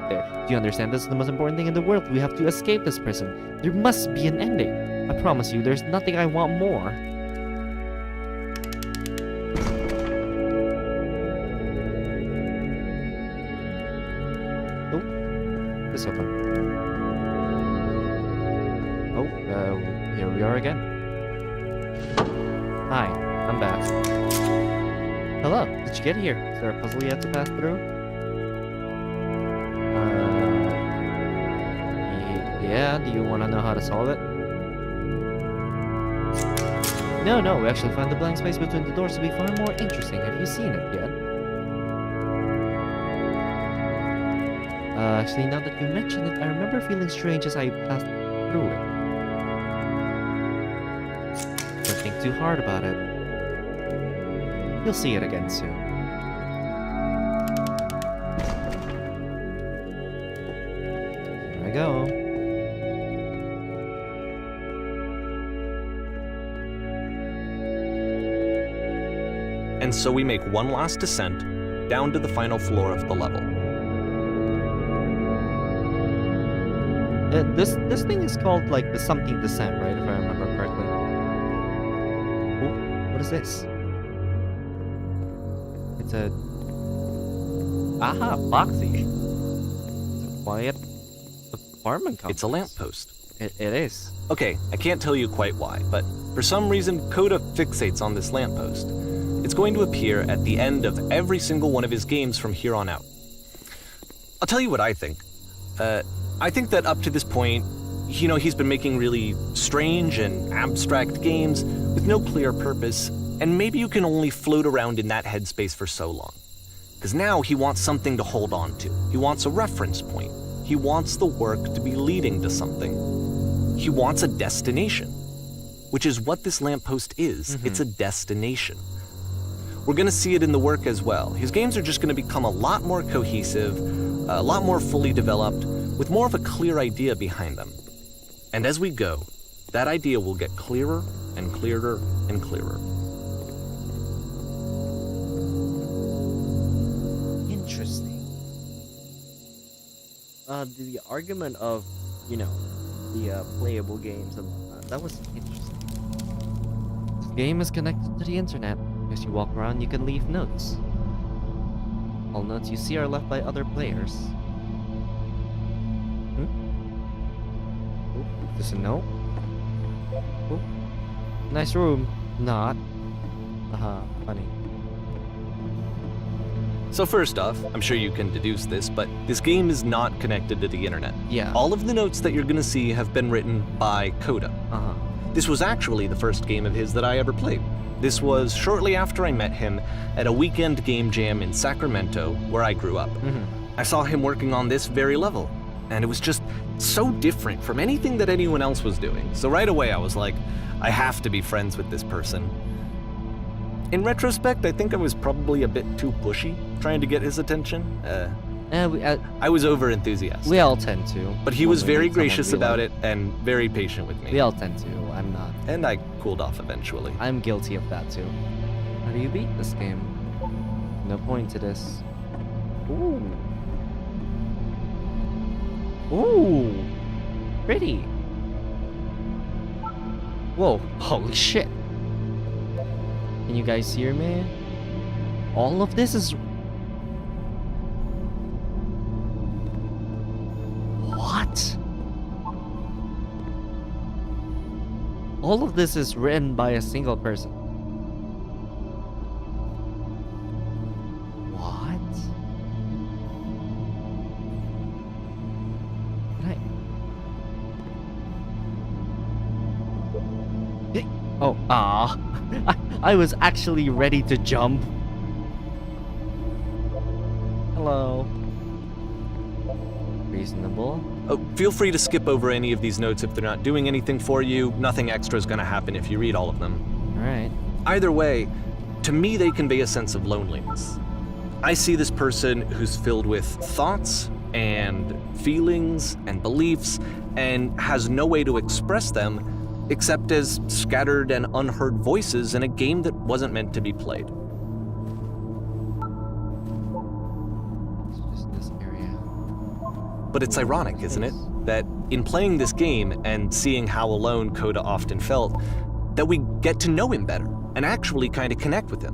A: there. Do you understand? This is the most important thing in the world. We have to escape this prison. There must be an ending. I promise you, there's nothing I want more. Oh, this open. Oh, here we are again. Hi, I'm back. Hello, did you get here? Is there a puzzle you have to pass through? Yeah, do you want to know how to solve it? No, we actually found the blank space between the doors to be far more interesting. Have you seen it yet? Actually, now that you mention it, I remember feeling strange as I passed through it. Don't think too hard about it. You'll see it again soon. Here I go.
B: And so we make one last descent down to the final floor of the level.
A: This thing is called like the something descent, right? If I remember correctly. Oh, what is this? It's a Foxy. It's a quiet apartment complex.
B: It's a lamppost.
A: It is.
B: Okay, I can't tell you quite why, but for some reason, Coda fixates on this lamppost. It's going to appear at the end of every single one of his games from here on out. I'll tell you what I think. I think that up to this point, you know, he's been making really strange and abstract games with no clear purpose, And maybe you can only float around in that headspace for so long. Because now he wants something to hold on to. He wants a reference point. He wants the work to be leading to something. He wants a destination, which is what this lamppost is. It's a destination. We're going to see it in the work as well. His games are just going to become a lot more cohesive, a lot more fully developed, with more of a clear idea behind them. And as we go, that idea will get clearer and clearer and clearer.
A: Interesting. The argument of, you know, the playable games and whatnot, that was interesting. This game is connected to the internet. As you walk around, you can leave notes. All notes you see are left by other players. Is this a note? Oh, nice room. Not. Funny.
B: So first off, I'm sure you can deduce this, but this game is not connected to the internet.
A: Yeah.
B: All of the notes that you're gonna see have been written by Coda. This was actually the first game of his that I ever played. This was shortly after I met him at a weekend game jam in Sacramento, where I grew up. I saw him working on this very level, and it was just so different from anything that anyone else was doing. So right away I was like, I have to be friends with this person. In retrospect, I think I was probably a bit too pushy, trying to get his attention. I was over-enthusiastic.
A: We all tend to.
B: But he
A: when
B: was
A: we
B: very
A: meet someone
B: gracious
A: we
B: about
A: like.
B: it and very patient with me.
A: We all tend to. I'm not.
B: And I cooled off eventually.
A: I'm guilty of that too. How do you beat this game? No point to this. Ooh. Ooh. Pretty. Whoa. Holy shit. Can you guys hear me? All of this is... What? All of this is written by a single person. What? Can I... Oh, I was actually ready to jump. Hello. Reasonable.
B: Oh, feel free to skip over any of these notes if they're not doing anything for you. Nothing extra is going to happen if you read all of them.
A: Alright.
B: Either way, to me they convey a sense of loneliness. I see this person who's filled with thoughts and feelings and beliefs and has no way to express them except as scattered and unheard voices in a game that wasn't meant to be played.
A: It's just this area.
B: But it's ironic, isn't it? That in playing this game and seeing how alone Coda often felt, that we get to know him better and actually kind of connect with him.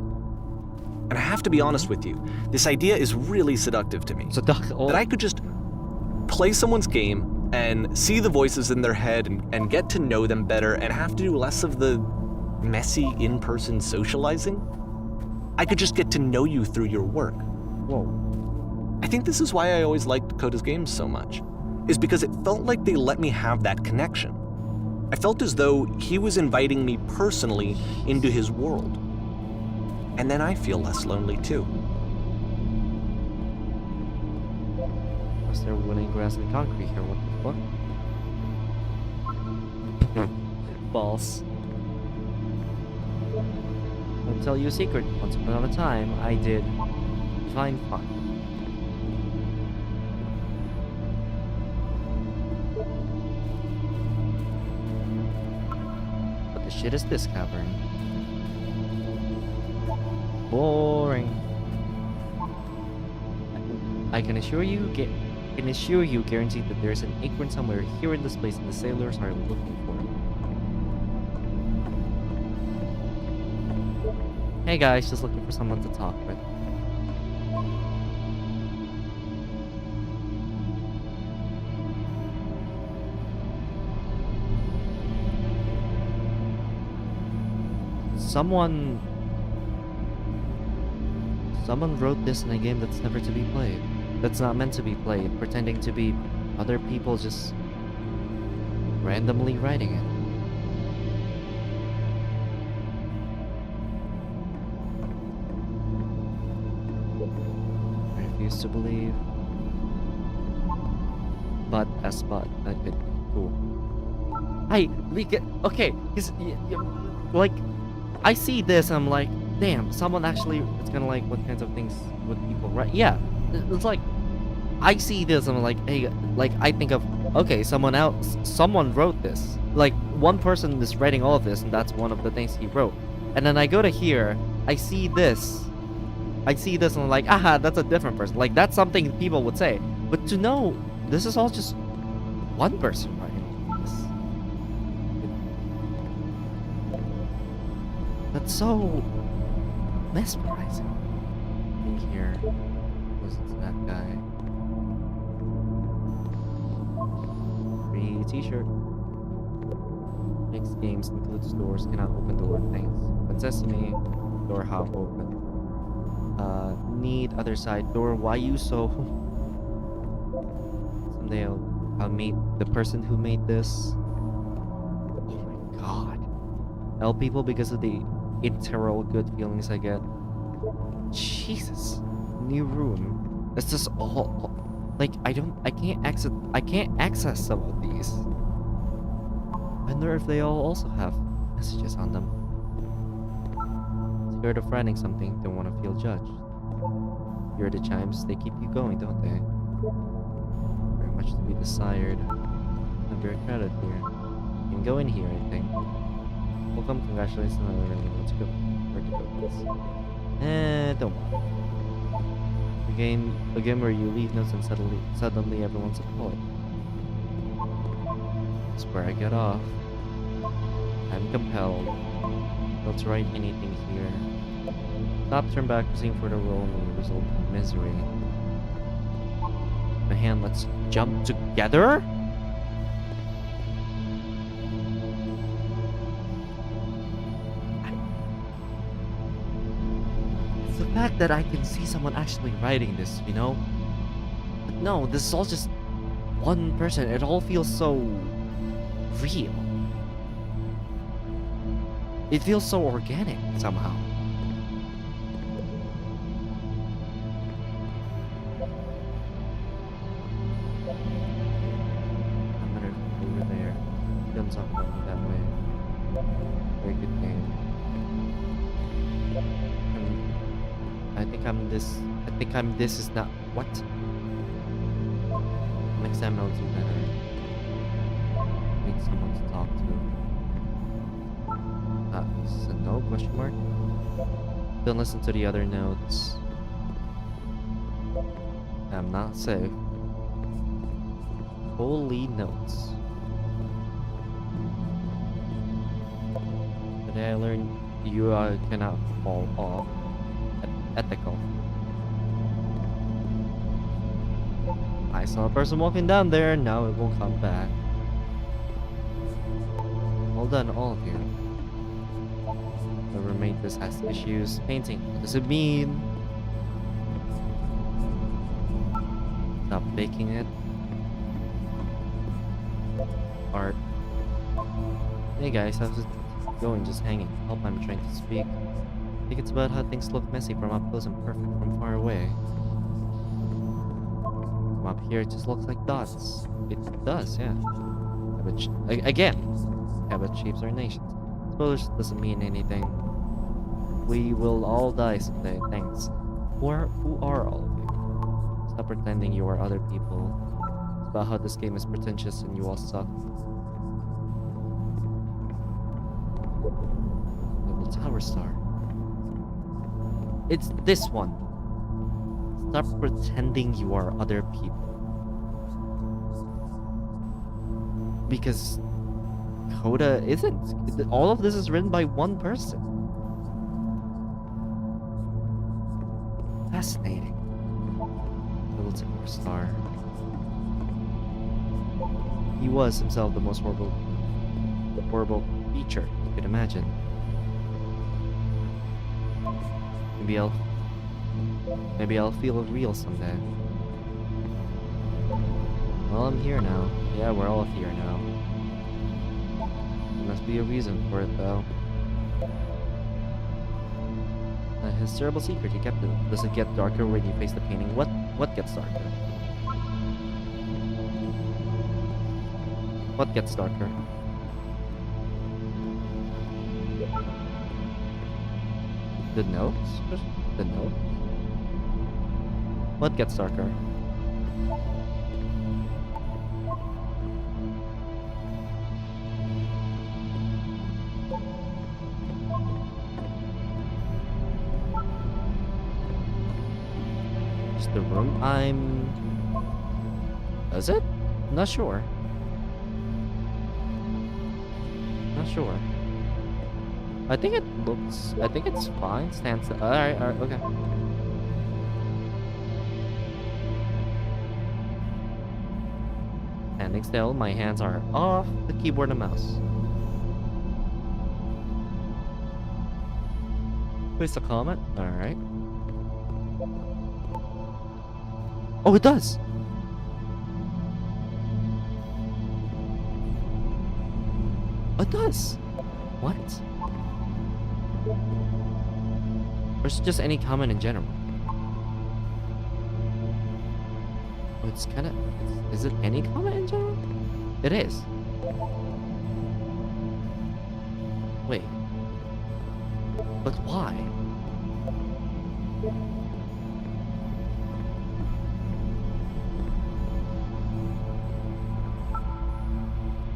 B: And I have to be honest with you, this idea is really seductive to me. That I could just play someone's game and see the voices in their head and get to know them better and have to do less of the messy in-person socializing. I could just get to know you through your work.
A: Whoa.
B: I think this is why I always liked Coda's games so much, is because it felt like they let me have that connection. I felt as though he was inviting me personally into his world. And then I feel less lonely too.
A: Was there winning grass and concrete here? What the fuck? Balls. I'll tell you a secret. Once upon a time, I did find fun. What the shit is this cavern? Boring. I can assure you, guaranteed that there's an acorn somewhere here in this place, and the sailors are looking for it. Hey guys, just looking for someone to talk with. Someone wrote this in a game that's never to be played. That's not meant to be played, pretending to be other people just randomly writing it. used to believe. But as but okay, cool. We get okay. Cause like I see this, I'm like, damn, someone actually. It's kind of like what kinds of things would people write? Yeah, it's like I see this, I'm like, hey, like I think of okay, someone wrote this. Like one person is writing all of this, and that's one of the things he wrote. And then I go to here, I see this, and I'm like, aha, that's a different person. Like that's something people would say. But to know this is all just one person writing this. That's so mesmerizing. In here, listen to that guy. Free t-shirt. Next games includes doors, cannot open door things. But Sesame, door hop open. Need other side door, why you so... Someday I'll meet the person who made this. Oh my god. Help people because of the internal good feelings I get. Jesus. New room. It's just all like I can't access some of these. I wonder if they all also have messages on them. Scared of writing something, don't want to feel judged. Hear the chimes, they keep you going, don't they? Very much to be desired. I'm very crowded here. You can go in here, I think. Welcome, congratulations on the learning. Let's go. Where to go, please? Don't bother. A game where you leave notes and suddenly everyone's a poet. That's where I get off. I'm compelled. Don't write anything here. Stop, turn back, proceeding for the role may result in misery. My hand, let's jump together? It's the fact that I can see someone actually writing this, you know? But no, this is all just one person. It all feels so real. It feels so organic somehow. I'm gonna go over there. Don't talk about me that way. Very good game. I think I'm this is not what? Next time I'll do better. Need someone to talk to. This is a no question mark? Don't listen to the other notes. I'm not safe. Holy notes. Today I learned you cannot fall off. Ethical. I saw a person walking down there, now it won't come back. Well done, all of you. Whoever made this has issues. Painting. What does it mean? Stop baking it. Art. Hey guys, how's it going? Just hanging. Help, I'm trying to speak. I think it's about how things look messy from up close and perfect from far away. From up here, it just looks like dots. It does, yeah. Again, habit shapes our nations. Spoilers doesn't mean anything. We will all die someday, thanks. Who are all of you? Stop pretending you are other people. It's about how this game is pretentious and you all suck. Double Tower Star. It's this one. Stop pretending you are other people. Because Coda isn't. All of this is written by one person. Fascinating. Little Tower Star. He was himself the most horrible creature you could imagine. Maybe I'll feel real someday. Well, I'm here now. Yeah, we're all here now. There must be a reason for it, though. His terrible secret, he kept it. Does it get darker when you face the painting? What What gets darker? What gets darker? The notes? Just the notes? What gets darker? Just the room? Does it? Not sure. Not sure. I think it's fine. Stands. Alright, okay. Standing still, my hands are off the keyboard and mouse. Place a comment. Alright. Oh, it does! It does! What? Or is it just any comment in general? Oh, it's kind of... Is it any comment in general? It is. Wait. But why?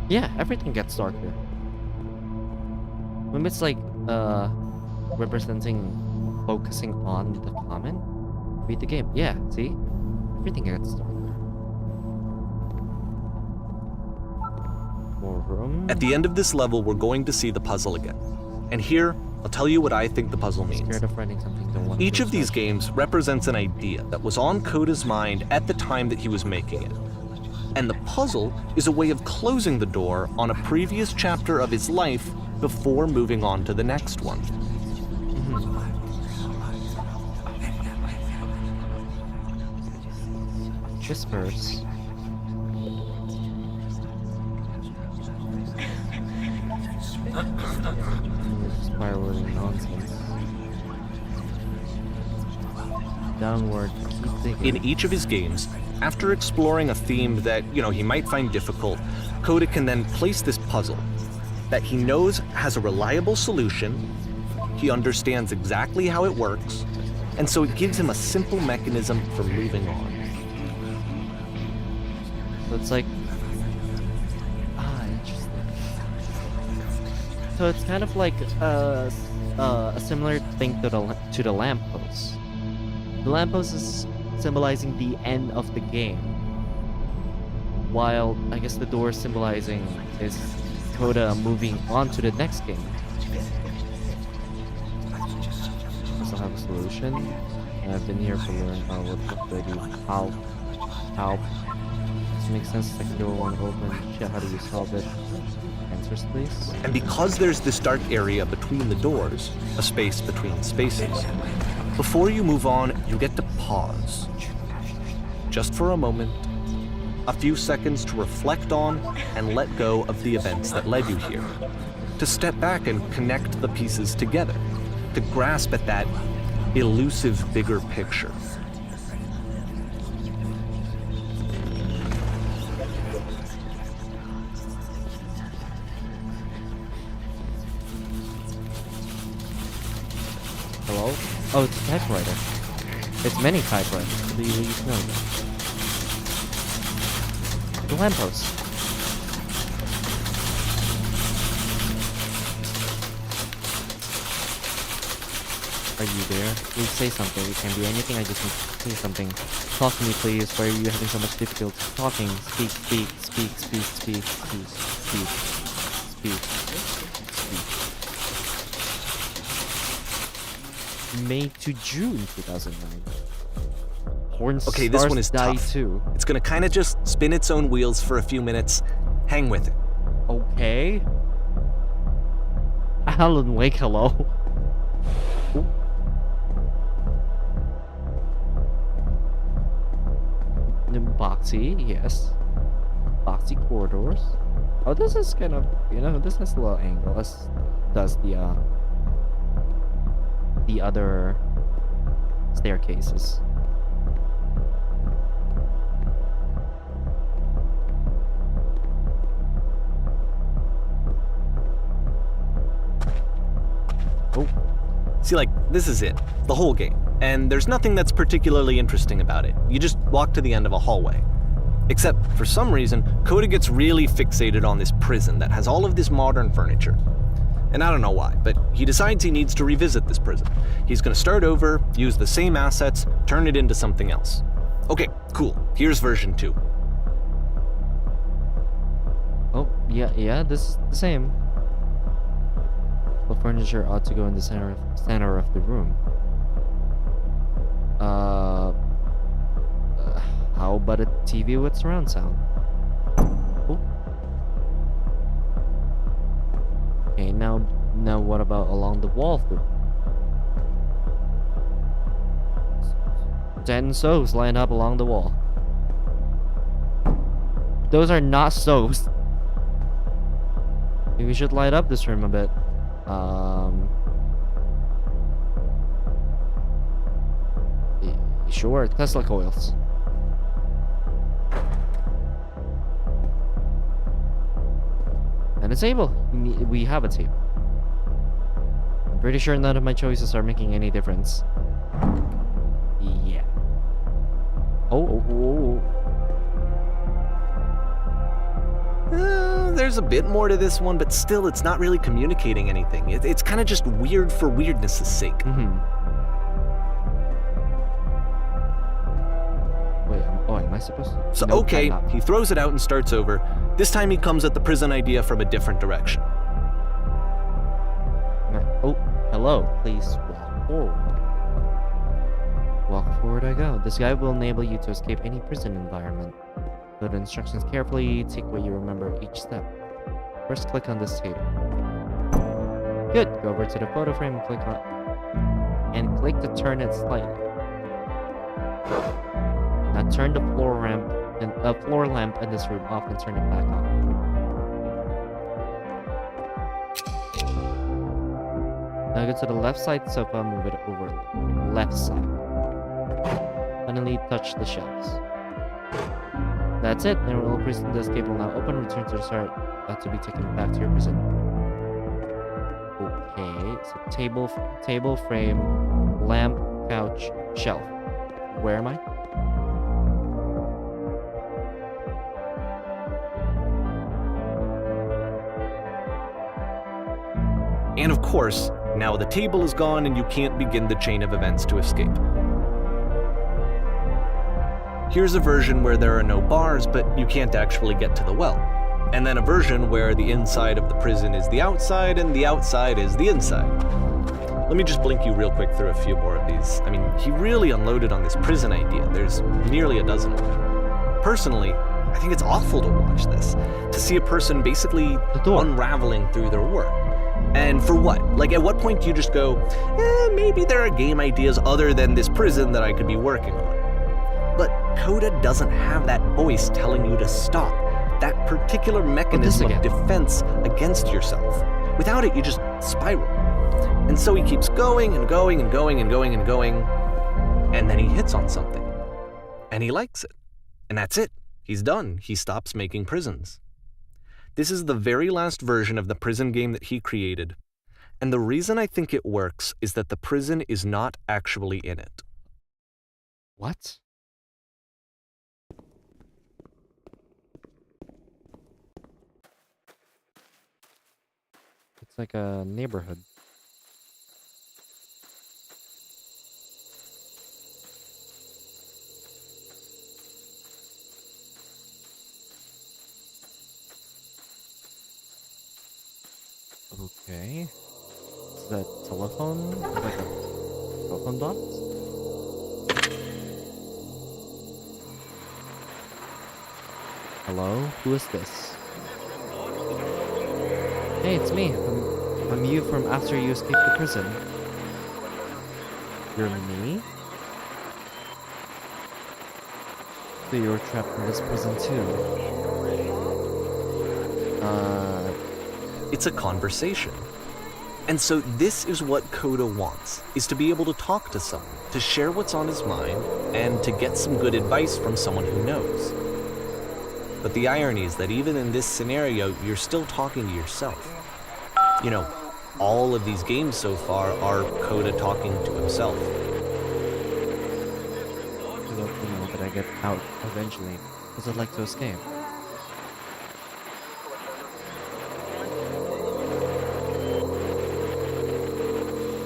A: Yeah, everything gets darker. Maybe it's like, focusing on the comment. Read the game. Yeah, see? Everything gets darker. More room.
B: At the end of this level, we're going to see the puzzle again. And here, I'll tell you what I think the puzzle means.
A: Scared of writing something, don't want
B: Each
A: to
B: of these
A: search.
B: games represents an idea that was on Coda's mind at the time that he was making it. And the puzzle is a way of closing the door on a previous chapter of his life before moving on to the next one.
A: Whispers. Spiraling nonsense. Downward, keep digging.
B: In each of his games, after exploring a theme that, he might find difficult, Coda can then place this puzzle that he knows has a reliable solution, he understands exactly how it works, and so it gives him a simple mechanism for moving on.
A: So it's like... interesting. So it's kind of like a similar thing to the lamppost. The lamppost is symbolizing the end of the game, while I guess the door symbolizing is Coda moving on to the next game. Also have a solution. I've been here to learn what do I do? How? This makes sense. Second door won't open. Shit, how do you solve it? Answers, please.
B: And because there's this dark area between the doors, a space between spaces, before you move on, you get to pause. Just for a moment, a few seconds to reflect on and let go of the events that led you here. To step back and connect the pieces together. To grasp at that elusive bigger picture.
A: Hello? Oh, it's a typewriter. It's many typewriters. What do you know? The lamppost. Are you there? Please say something. It can be anything. I just need to say something. Talk to me, please. Why are you having so much difficulty talking? Speak, speak, speak, speak, speak, speak, speak, speak, speak. May to June 2009. Porn
B: Okay, this
A: stars
B: one is
A: die
B: tough.
A: too.
B: It's gonna kind of just spin its own wheels for a few minutes. Hang with it.
A: Okay. Alan Wake, hello. Boxy, yes. Boxy corridors. Oh, this is kind of, this has a little angle. As does the other staircases. Oh.
B: See, like, this is it. The whole game. And there's nothing that's particularly interesting about it. You just walk to the end of a hallway. Except, for some reason, Coda gets really fixated on this prison that has all of this modern furniture. And I don't know why, but he decides he needs to revisit this prison. He's gonna start over, use the same assets, turn it into something else. Okay, cool. Here's version 2.
A: Oh, yeah, this is the same. The furniture ought to go in the center of the room. How about a TV with surround sound? Oh. Okay, now what about along the wall through? 10 stoves lined up along the wall. Those are not stoves. Maybe we should light up this room a bit. Sure, Tesla coils. And a table. We have a table. I'm pretty sure none of my choices are making any difference. Yeah. Oh.
B: There's a bit more to this one, but still, it's not really communicating anything. It's kind of just weird for weirdness' sake.
A: Wait, am I supposed to?
B: So,
A: Nope,
B: okay,
A: I'm not.
B: he throws it out and starts over. This time he comes at the prison idea from a different direction.
A: Oh, hello. Please walk forward. Walk forward I go. This guide will enable you to escape any prison environment. Follow the instructions carefully, take what you remember each step. First, click on this table. Good. Go over to the photo frame and click to turn it slightly. Now turn the floor lamp in this room off and turn it back on. Now go to the left side sofa and move it over left side. Finally, touch the shelves. That's it. And we'll prison the escape will now open. Return to the start to be taken back to your prison. Okay, so table, frame, lamp, couch, shelf. Where am I?
B: And of course, now the table is gone and you can't begin the chain of events to escape. Here's a version where there are no bars, but you can't actually get to the well. And then a version where the inside of the prison is the outside and the outside is the inside. Let me just blink you real quick through a few more of these. I mean, he really unloaded on this prison idea. There's nearly a dozen of them. Personally, I think it's awful to watch this, to see a person basically unraveling through their work. And for what? Like, at what point do you just go, maybe there are game ideas other than this prison that I could be working on? But Coda doesn't have that voice telling you to stop, that particular mechanism of defense against yourself. Without it, you just spiral. And so he keeps going and going and going and going and going, and then he hits on something. And he likes it. And that's it. He's done. He stops making prisons. This is the very last version of the prison game that he created. And the reason I think it works is that the prison is not actually in it.
A: What? It's like a neighborhood. Okay. Is that telephone? Like a telephone box? Hello? Who is this? Hey, it's me. I'm you from after you escaped the prison. You're me? So you were trapped in this prison too.
B: It's a conversation. And so this is what Coda wants, is to be able to talk to someone, to share what's on his mind, and to get some good advice from someone who knows. But the irony is that even in this scenario, you're still talking to yourself. You know, all of these games so far are Coda talking to himself.
A: I hope you know that I get out eventually, because I'd like to escape.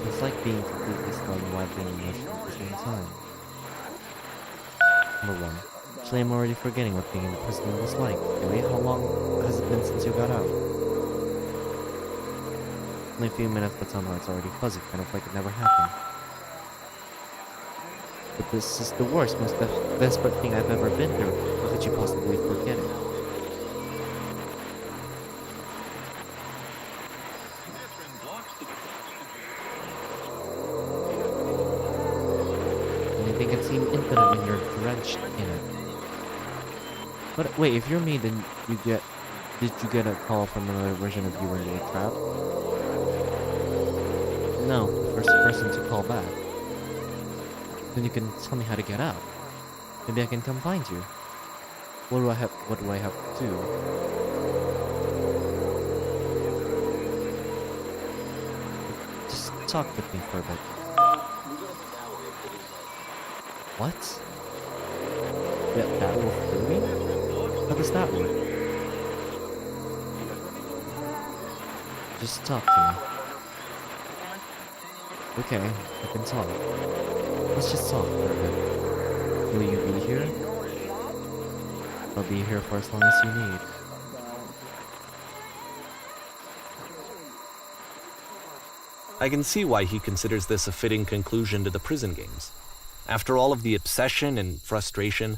A: It's like being completely stunned while being emotional at the same time. Number one. Actually, I'm already forgetting what being in the prison was like. Really? How long has it been since you got out? Only a few minutes, but somehow it's already fuzzy, kind of like it never happened. But this is the worst, most desperate thing I've ever been through. How could you possibly forget it? Anything can seem infinite when you're drenched in it. But wait, if you're me, then did you get a call from another version of you when you were trapped? No, the first person to call back. Then you can tell me how to get out. Maybe I can come find you. What do I have to do? Just talk with me for a bit. What? That will free me? How does that work? Just talk to me. Okay, I can talk. Let's just talk for a bit. Will you be here? I'll be here for as long as you need.
B: I can see why he considers this a fitting conclusion to the prison games. After all of the obsession and frustration,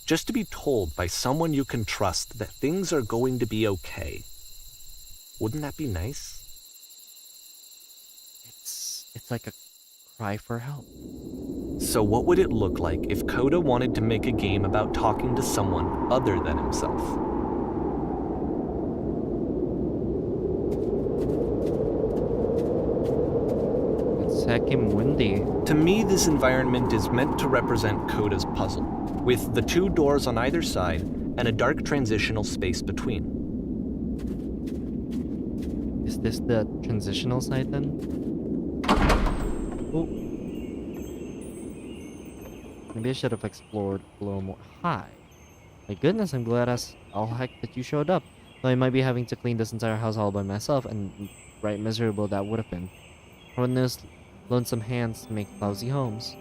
B: just to be told by someone you can trust that things are going to be okay. Wouldn't that be nice?
A: It's like a cry for help.
B: So what would it look like if Coda wanted to make a game about talking to someone other than himself?
A: It's heckin' windy.
B: To me, this environment is meant to represent Coda's puzzle, with the two doors on either side and a dark transitional space between.
A: Is this the transitional side then? Oh. Maybe I should have explored a little more. Hi. My goodness, I'm glad as all heck that you showed up. Though I might be having to clean this entire house all by myself, and right miserable that would have been. When those lonesome hands make lousy homes.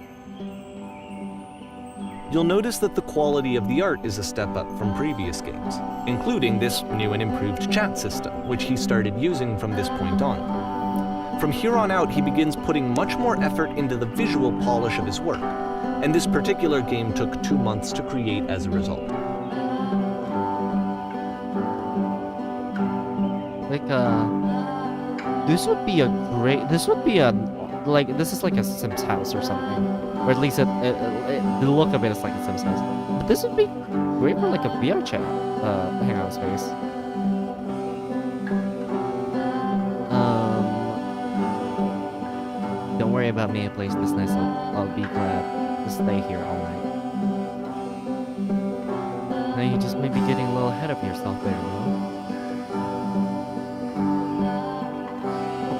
B: You'll notice that the quality of the art is a step up from previous games, including this new and improved chat system, which he started using from this point on. From here on out, he begins putting much more effort into the visual polish of his work, and this particular game took 2 months to create as a result.
A: Like, this would be this is like a Sims house or something. Or at least the look of it is like a Sims house. But this would be great for like a VR chat, hangout space. Don't worry about me, a place this nice. I'll be glad to stay here all night. Now you just may be getting a little ahead of yourself there,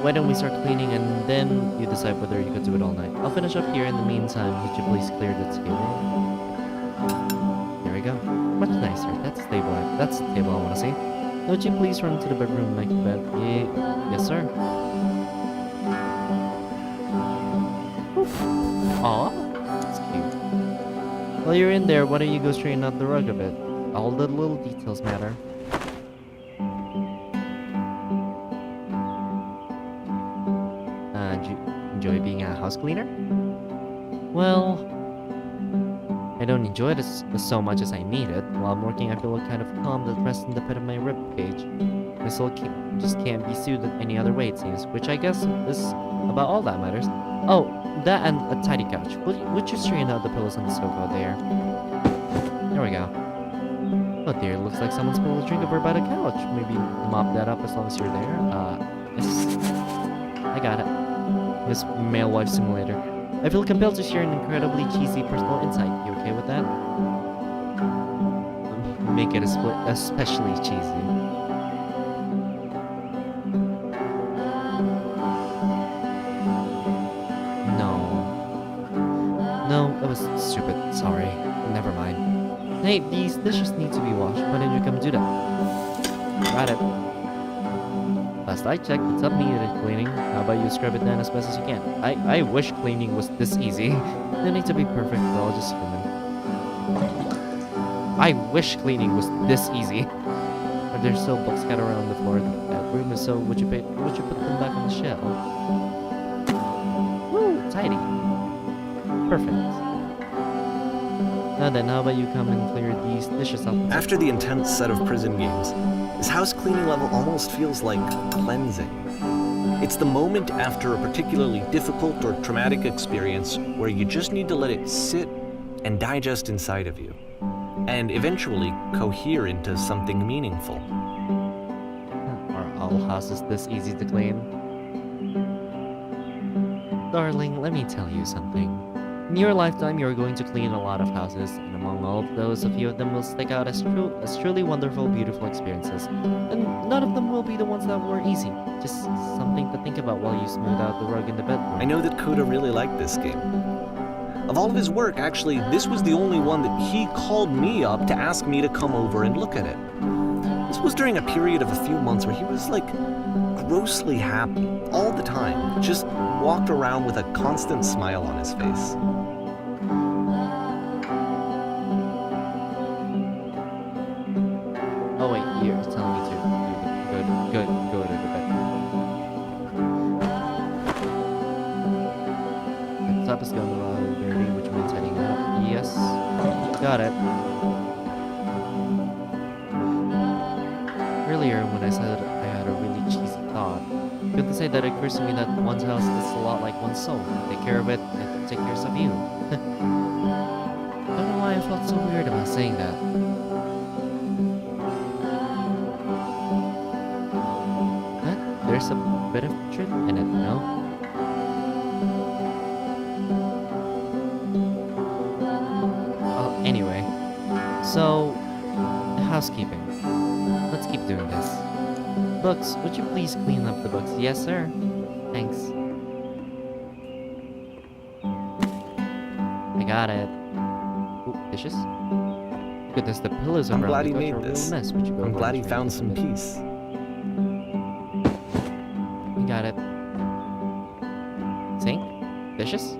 A: Why don't we start cleaning and then you decide whether you could do it all night. I'll finish up here in the meantime. Would you please clear the table? There we go. Much nicer. That's the table. That's the table I want to see. Would you please run to the bedroom and make the bed? Yes, sir. Aw, that's cute. While you're in there, why don't you go straighten out the rug a bit? All the little details matter. Do you enjoy being a house cleaner? Well, I don't enjoy it so much as I need it. While I'm working, I feel a kind of calm that rests in the pit of my rib cage. My soul just can't be soothed any other way, it seems, which I guess is about all that matters. Oh, that and a tidy couch. Would you straighten out the pillows on the sofa there? There we go. Oh dear, looks like someone spilled a drink over by the couch. Maybe mop that up as long as you're there. I got it. This male wife simulator. I feel compelled to share an incredibly cheesy personal insight. You okay with that? Make it especially cheesy. Hey, these dishes need to be washed. Why don't you come do that? Got it. Last I checked, the tub needed cleaning. How about you scrub it down as best as you can? I wish cleaning was this easy. No need to be perfect, we're all just human. I wish cleaning was this easy. But there's still books scattered around the floor of the bedroom, so would you put them back on the shelf? Woo, tidy. Perfect. Now then, how about you come and clear these dishes up?
B: After the intense set of prison games, this house cleaning level almost feels like cleansing. It's the moment after a particularly difficult or traumatic experience where you just need to let it sit and digest inside of you, and eventually cohere into something meaningful.
A: Are all houses this easy to clean? Darling, let me tell you something. In your lifetime, you're going to clean a lot of houses, and among all of those, a few of them will stick out as truly wonderful, beautiful experiences. And none of them will be the ones that were easy. Just something to think about while you smooth out the rug in the bedroom.
B: I know that Coda really liked this game. Of all of his work, actually, this was the only one that he called me up to ask me to come over and look at it. This was during a period of a few months where he was like grossly happy all the time, just walked around with a constant smile on his face.
A: Oh wait, you're telling me to go to the bedroom. The top is going around dirty, which means heading up. Yes, got it. Earlier, when I said I had a really cheesy thought, couldn't say that it occurs to me that one's house is a lot like one's soul. Take care of it, and it take care of you. I don't know why I felt so weird about saying that. There's a bit of truth in it, no? Anyway. So, housekeeping. Let's keep doing this. Books, would you please clean up the books? Yes, sir. Thanks. I got it. Ooh, dishes? Goodness, the pillows
B: I'm
A: around
B: glad
A: the
B: he
A: couch
B: made
A: are a real
B: this.
A: mess. Would you go
B: I'm
A: over
B: glad
A: and
B: he
A: try
B: found
A: this a
B: some
A: bit?
B: peace.
A: You got it. Sink? Dishes?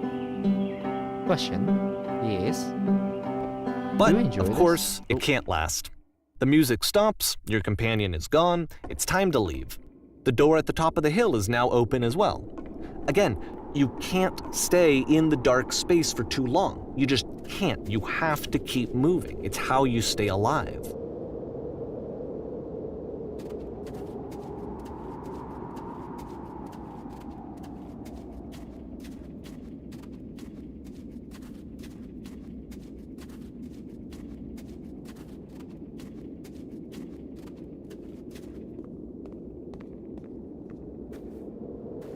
A: Question? Yes?
B: But,
A: You enjoy
B: of
A: this?
B: course,
A: Oh.
B: it can't last. The music stops, your companion is gone, it's time to leave. The door at the top of the hill is now open as well. Again, you can't stay in the dark space for too long. You just can't. You have to keep moving. It's how you stay alive.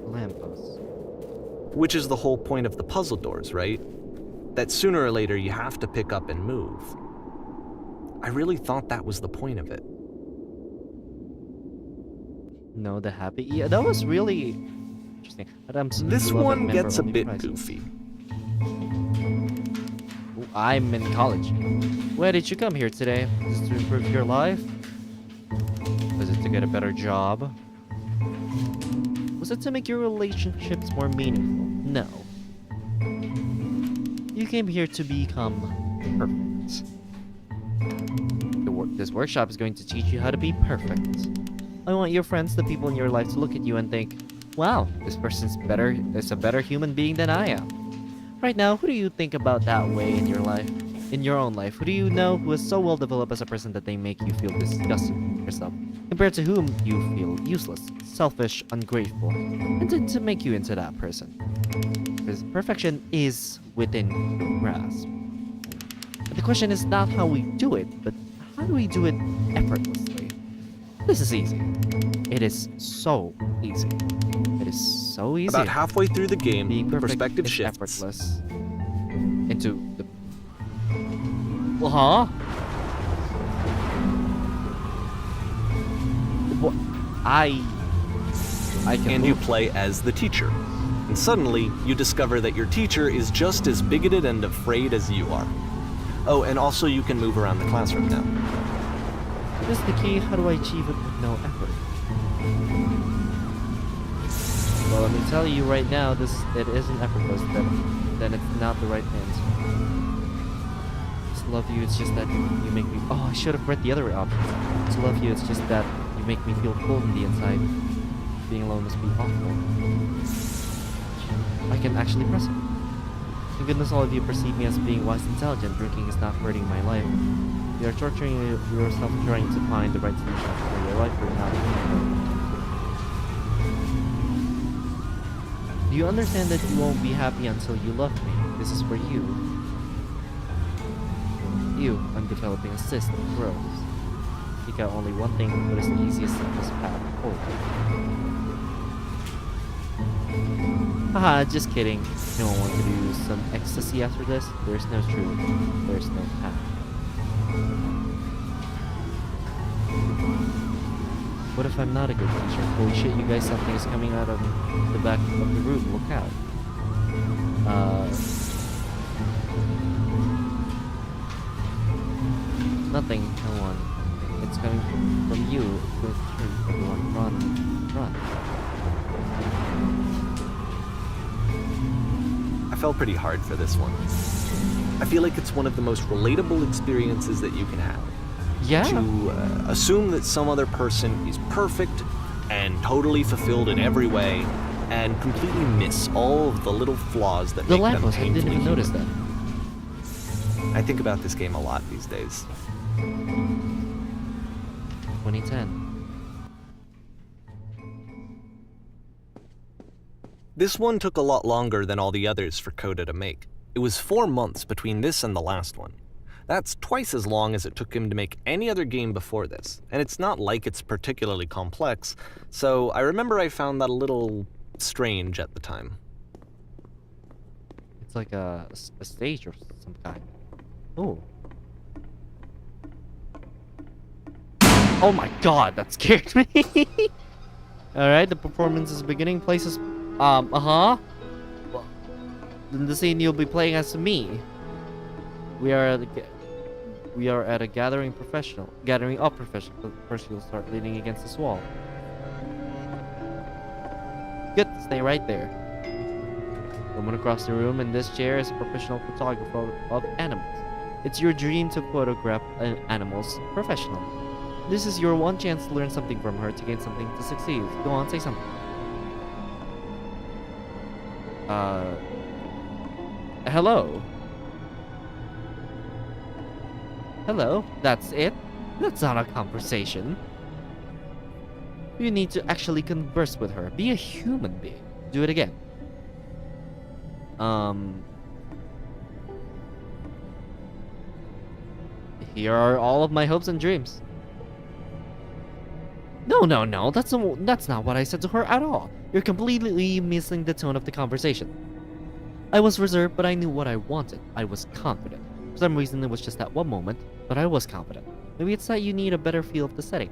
A: Lamppost.
B: Which is the whole point of the puzzle doors, right? That sooner or later you have to pick up and move. I really thought that was the point of it.
A: No, the happy. Yeah, that was really interesting. Adam's
B: This
A: beloved
B: one gets a
A: member-only
B: bit
A: prizes.
B: goofy.
A: Ooh, I'm in college. Why did you come here today? Is it to improve your life? Was it to get a better job? Was it to make your relationships more meaningful? No. You came here to become perfect. This workshop is going to teach you how to be perfect. I want your friends, the people in your life, to look at you and think, wow, this person's is a better human being than I am. Right now, who do you think about that way in your life? In your own life, who do you know who is so well developed as a person that they make you feel disgusted with yourself, compared to whom you feel useless, selfish, ungrateful, and to make you into that person? Because perfection is within your grasp. But the question is not how we do it, but how do we do it effortlessly? This is easy. It is so easy. It is so easy.
B: About halfway through the game,
A: Being
B: the
A: perfect
B: perspective
A: is
B: shifts.
A: effortless. Into the... Well, huh? What? I can
B: And you
A: move.
B: play as the teacher. And suddenly, you discover that your teacher is just as bigoted and afraid as you are. Oh, and also you can move around the classroom now.
A: This is the key. How do I achieve it with no effort? Well, let me tell you right now, it isn't effortless. Then it's not the right answer. To love you, it's just that you make me. Oh, I should have read the other option. To love you, it's just that you make me feel cold on the inside. Being alone must be awful. I can actually press it. Thank goodness all of you perceive me as being wise and intelligent. Drinking is not hurting my life. You are torturing yourself trying to find the right solution for your life right now. Do you understand that you won't be happy until you love me? This is for you. You, I'm developing a cyst that grows. Seek out only one thing, but it's the easiest, simplest path forward. Haha, just kidding. No one wants to do some ecstasy after this? There's no truth. There's no path. What if I'm not a good teacher? Holy shit, you guys, something is coming out of the back of the room. Look out. Nothing. No one. It's coming from you. It's going through. Everyone, run. Run.
B: I fell pretty hard for this one. I feel like it's one of the most relatable experiences that you can have.
A: Yeah.
B: To assume that some other person is perfect and totally fulfilled in every way, and completely miss all of the little flaws that
A: The
B: make them
A: lamppost, I
B: painfully
A: didn't even notice
B: human.
A: that.
B: I think about this game a lot these days.
A: 2010.
B: This one took a lot longer than all the others for Coda to make. It was 4 months between this and the last one. That's twice as long as it took him to make any other game before this, and it's not like it's particularly complex, so I remember I found that a little strange at the time.
A: It's like a stage or some kind. Oh. Oh my god, that scared me. Alright, the performance is beginning. Places. Well, in the scene, you'll be playing as me. We are at a gathering of professionals. First, you'll start leaning against this wall. Good, stay right there. Someone across the room in this chair is a professional photographer of animals. It's your dream to photograph animals professionally. This is your one chance to learn something from her, to gain something, to succeed. Go on, say something. Hello? Hello? That's it? That's not a conversation. You need to actually converse with her. Be a human being. Do it again. Here are all of my hopes and dreams. No, that's not what I said to her at all. You're completely missing the tone of the conversation. I was reserved, but I knew what I wanted. I was confident. For some reason, it was just that one moment, but I was confident. Maybe it's that you need a better feel of the setting.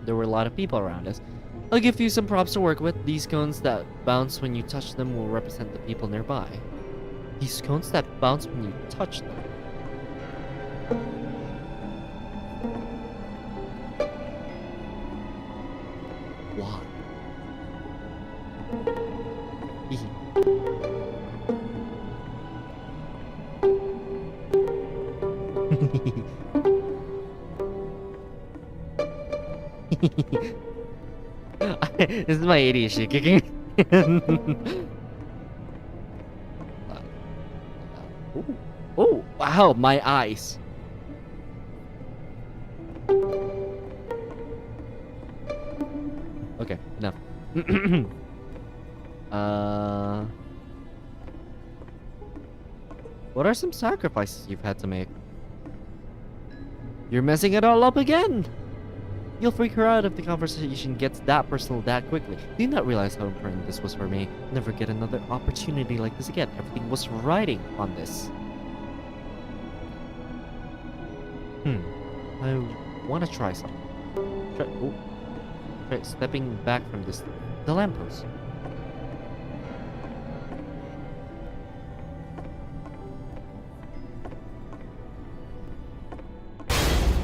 A: There were a lot of people around us. I'll give you some props to work with. These cones that bounce when you touch them will represent the people nearby. These cones that bounce when you touch them. Why? This is my ADHD kicking. Oh, wow, my eyes. Okay, enough. What are some sacrifices you've had to make? You're messing it all up again! You'll freak her out if the conversation gets that personal that quickly. Do you not realize how important this was for me? Never get another opportunity like this again. Everything was riding on this. I want to try something. Try stepping back from this. The lamppost.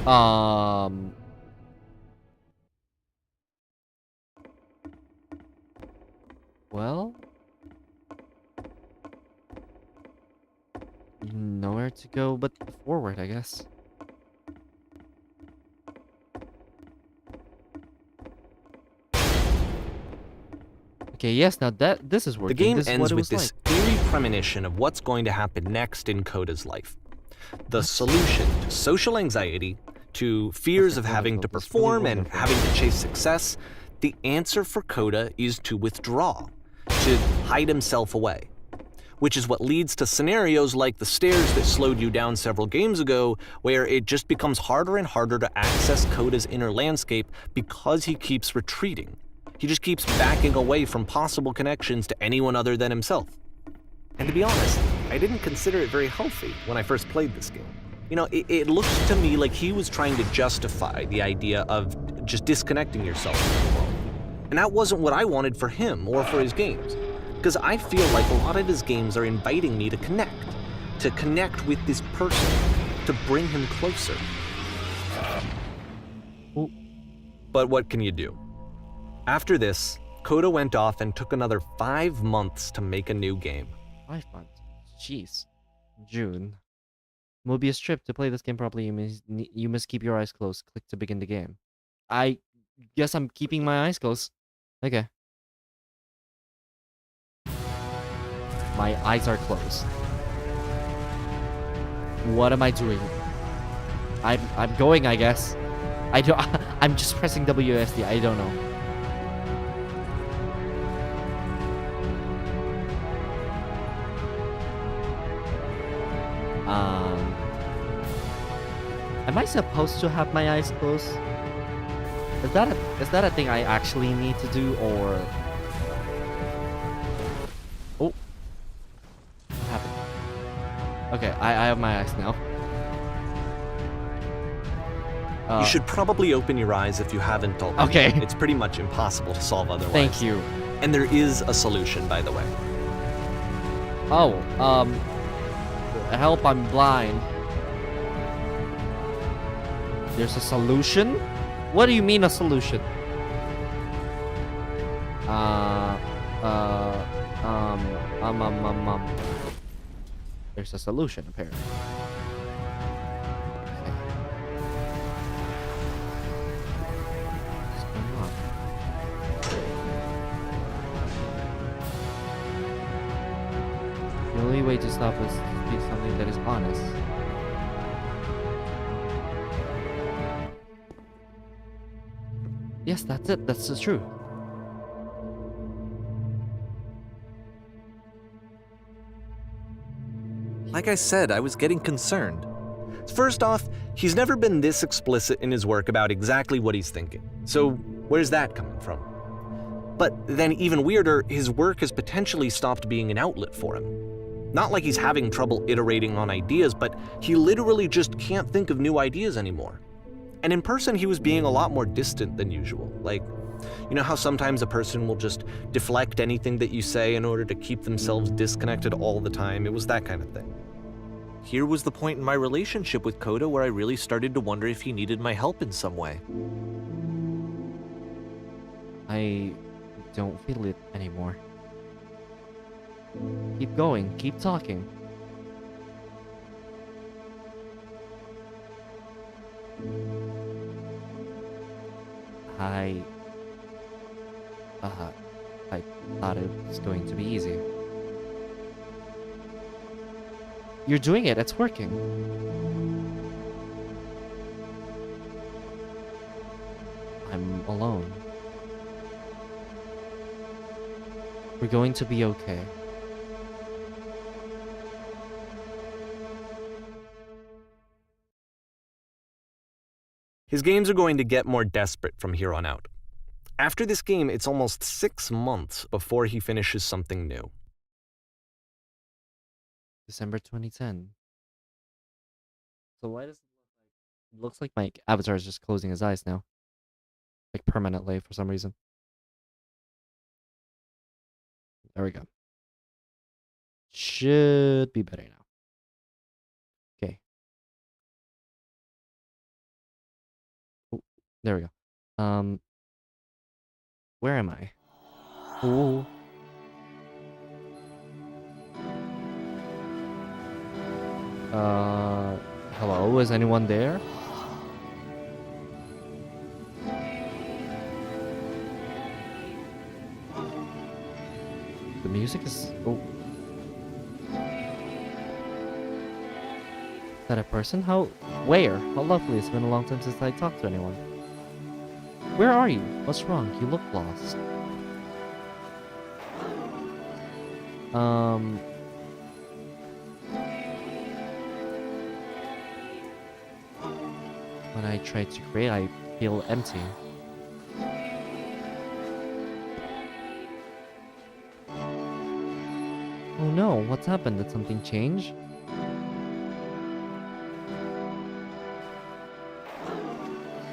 A: Um. Well, nowhere to go but forward, I guess. Okay, yes, now this is
B: The
A: working.
B: game
A: This is what
B: ends
A: it
B: with
A: was like.
B: this eerie premonition of what's going to happen next in Coda's life. The
A: What?
B: solution to social anxiety, to fears of
A: Okay,
B: having to
A: wonderful. This is really
B: perform and
A: wonderful.
B: having to chase success, the answer for Coda is to withdraw, to hide himself away. Which is what leads to scenarios like the stairs that slowed you down several games ago, where it just becomes harder and harder to access Coda's inner landscape because he keeps retreating. He just keeps backing away from possible connections to anyone other than himself. And to be honest, I didn't consider it very healthy when I first played this game. You know, it looked to me like he was trying to justify the idea of just disconnecting yourself from the world. And that wasn't what I wanted for him or for his games. Because I feel like a lot of his games are inviting me to connect with this person, to bring him closer. But what can you do? After this, Coda went off and took another 5 months to make a new game.
A: 5 months. Jeez. June. Mobius trip. To play this game properly, you must keep your eyes closed. Click to begin the game. I guess I'm keeping my eyes closed. Okay. My eyes are closed. What am I doing? I'm going, I guess. I don't. I'm just pressing WSD. I don't know. Am I supposed to have my eyes closed? Is that a thing I actually need to do, or? Oh, what happened? Okay, I have my eyes now.
B: You should probably open your eyes if you haven't already.
A: Okay.
B: It's pretty much impossible to solve otherwise.
A: Thank you.
B: And there is a solution, by the way.
A: Oh, help! I'm blind. There's a solution? What do you mean a solution? There's a solution apparently. Okay. What's going on? The only way to stop us is to speak something that is honest. Yes, that's it. That's the truth.
B: Like I said, I was getting concerned. First off, he's never been this explicit in his work about exactly what he's thinking. So where's that coming from? But then even weirder, his work has potentially stopped being an outlet for him. Not like he's having trouble iterating on ideas, but he literally just can't think of new ideas anymore. And in person, he was being a lot more distant than usual. Like, you know how sometimes a person will just deflect anything that you say in order to keep themselves disconnected all the time? It was that kind of thing. Here was the point in my relationship with Coda where I really started to wonder if he needed my help in some way.
A: I don't feel it anymore. Keep going. Keep talking. I thought it was going to be easy. You're doing it. It's working. I'm alone. We're going to be okay.
B: His games are going to get more desperate from here on out. After this game, it's almost 6 months before he finishes something new.
A: December 2010. So why does it looks like my avatar is just closing his eyes now? Like permanently for some reason. There we go. Should be better now. Okay. There we go. Where am I? Ooh. Hello? Is anyone there? The music is... Oh. Is that a person? How... Where? How lovely. It's been a long time since I talked to anyone. Where are you? What's wrong? You look lost. When I try to create, I feel empty. Oh no, what's happened? Did something change?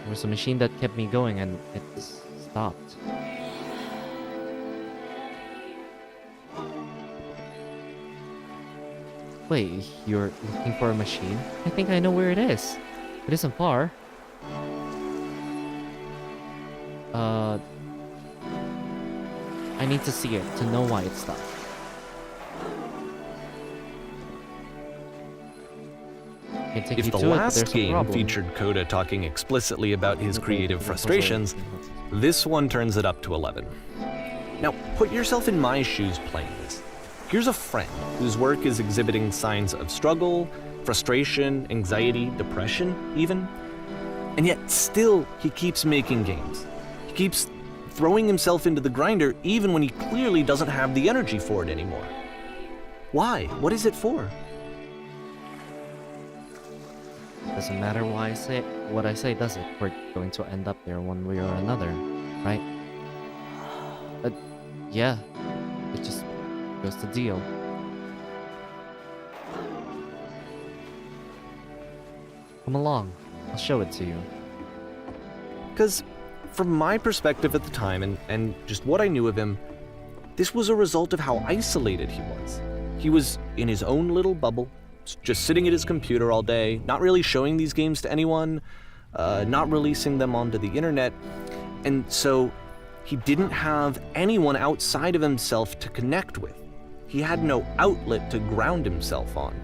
A: There was a machine that kept me going and it stopped. Wait, you're looking for a machine? I think I know where it is. It isn't far. I need to see it to know why it stopped. I can take
B: If
A: you
B: the
A: to it, but
B: last
A: there's a
B: game
A: problem.
B: featured Coda talking explicitly about his creative frustrations, this one turns it up to 11. Now, put yourself in my shoes playing this. Here's a friend whose work is exhibiting signs of struggle, frustration, anxiety, depression, even. And yet, still, he keeps making games. He keeps throwing himself into the grinder even when he clearly doesn't have the energy for it anymore. Why? What is it for?
A: Doesn't matter why I say what I say, does it? We're going to end up there one way or another, right? Yeah. It just goes the deal. Come along. I'll show it to you.
B: Because from my perspective at the time and just what I knew of him, this was a result of how isolated he was. He was in his own little bubble, just sitting at his computer all day, not really showing these games to anyone, not releasing them onto the internet, and so he didn't have anyone outside of himself to connect with. He had no outlet to ground himself on.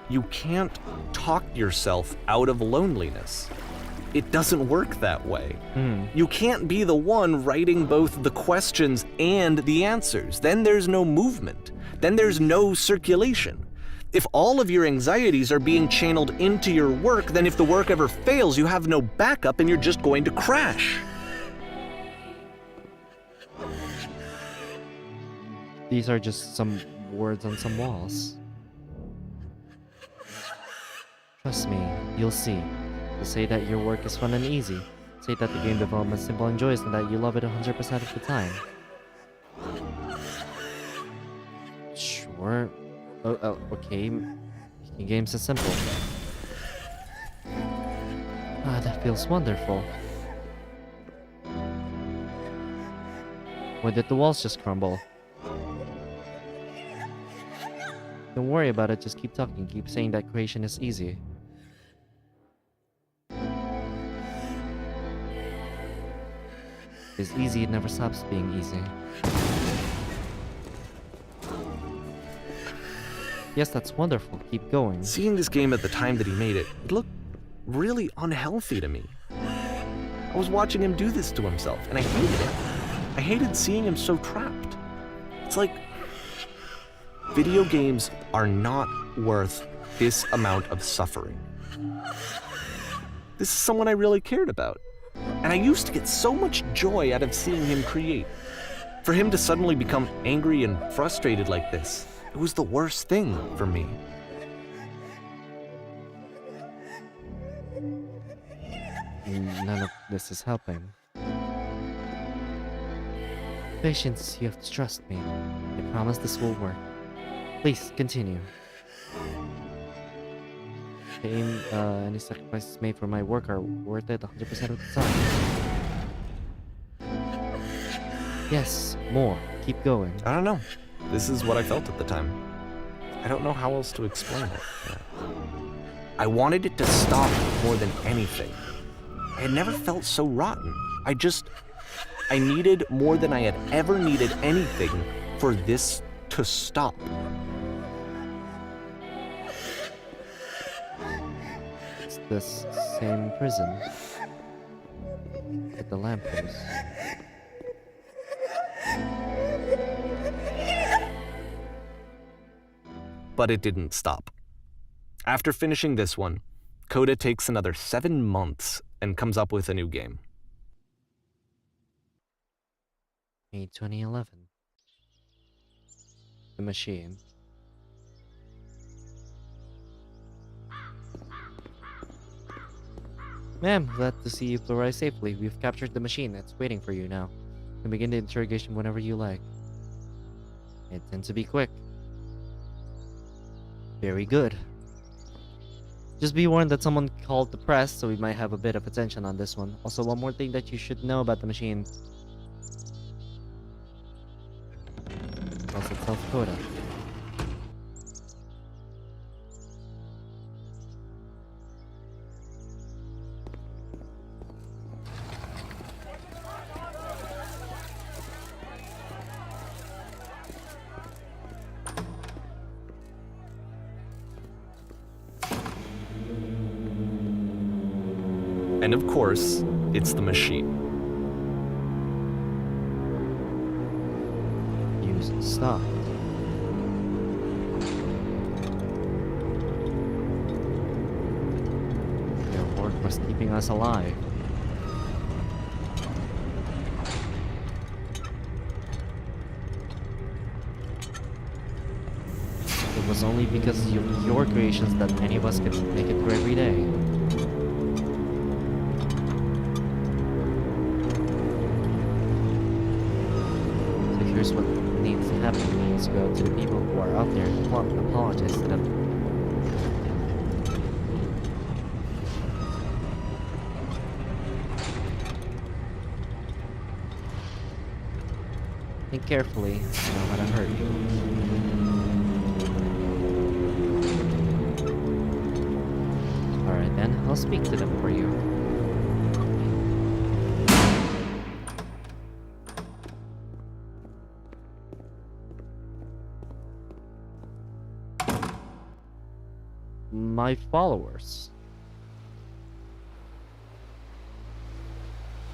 B: You can't talk yourself out of loneliness. It doesn't work that way. You can't be the one writing both the questions and the answers. Then there's no movement. Then there's no circulation. If all of your anxieties are being channeled into your work, then if the work ever fails, you have no backup and you're just going to crash.
A: These are just some words on some walls. Trust me, you'll see. You say that your work is fun and easy. Say that the game development is simple and joyous and that you love it 100% of the time. Sure. Okay. Making games is simple. Ah, that feels wonderful. Or did the walls just crumble? Don't worry about it, just keep talking. Keep saying that creation is easy. It's easy, it never stops being easy. Yes, that's wonderful. Keep going.
B: Seeing this game at the time that he made it, it looked really unhealthy to me. I was watching him do this to himself, and I hated it. I hated seeing him so trapped. It's like, video games are not worth this amount of suffering. This is someone I really cared about. And I used to get so much joy out of seeing him create. For him to suddenly become angry and frustrated like this, it was the worst thing for me.
A: None of this is helping. Patience, you have to trust me. I promise this will work. Please, continue. Any sacrifices made for my work are worth it 100% of the time. Yes, more. Keep going.
B: I don't know. This is what I felt at the time. I don't know how else to explain it. I wanted it to stop more than anything. I had never felt so rotten. I needed more than I had ever needed anything for this to stop.
A: It's this same prison with the lamppost.
B: But it didn't stop. After finishing this one, Coda takes another 7 months and comes up with a new game.
A: May 2011. The Machine. Ma'am, glad to see you arrived safely. We've captured the machine. It's waiting for you now. You can begin the interrogation whenever you like. It tends to be quick. Very good. Just be warned that someone called the press, so we might have a bit of attention on this one. Also, one more thing that you should know about the machine. It calls itself Coda.
B: And of course, it's the machine.
A: Use stop. Your work was keeping us alive. It was only because of your creations that many of us could make it through every day. Here's what needs to happen. We need to go to the people who are out there and apologize to them. Think carefully. I know how to hurt you. Alright then, I'll speak to them for you. My followers.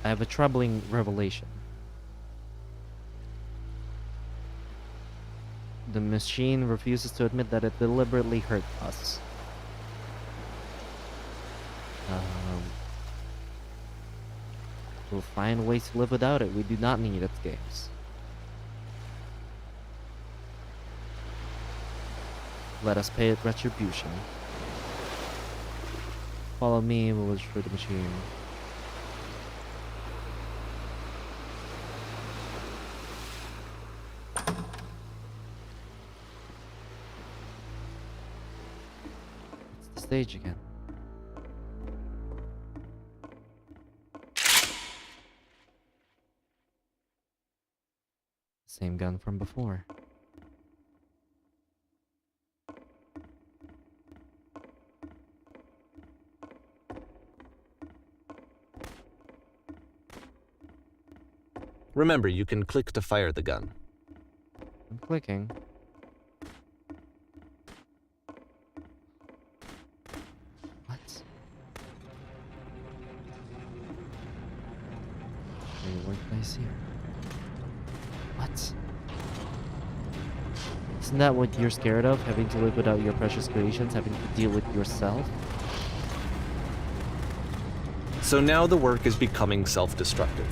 A: I have a troubling revelation. The machine refuses to admit that it deliberately hurt us. We'll find ways to live without it. We do not need its games. Let us pay it retribution. Follow me and we'll destroy the machine. It's the stage again. Same gun from before.
B: Remember, you can click to fire the gun.
A: I'm clicking. What? Your workplace here. What? Isn't that what you're scared of? Having to live without your precious creations? Having to deal with yourself?
B: So now the work is becoming self-destructive.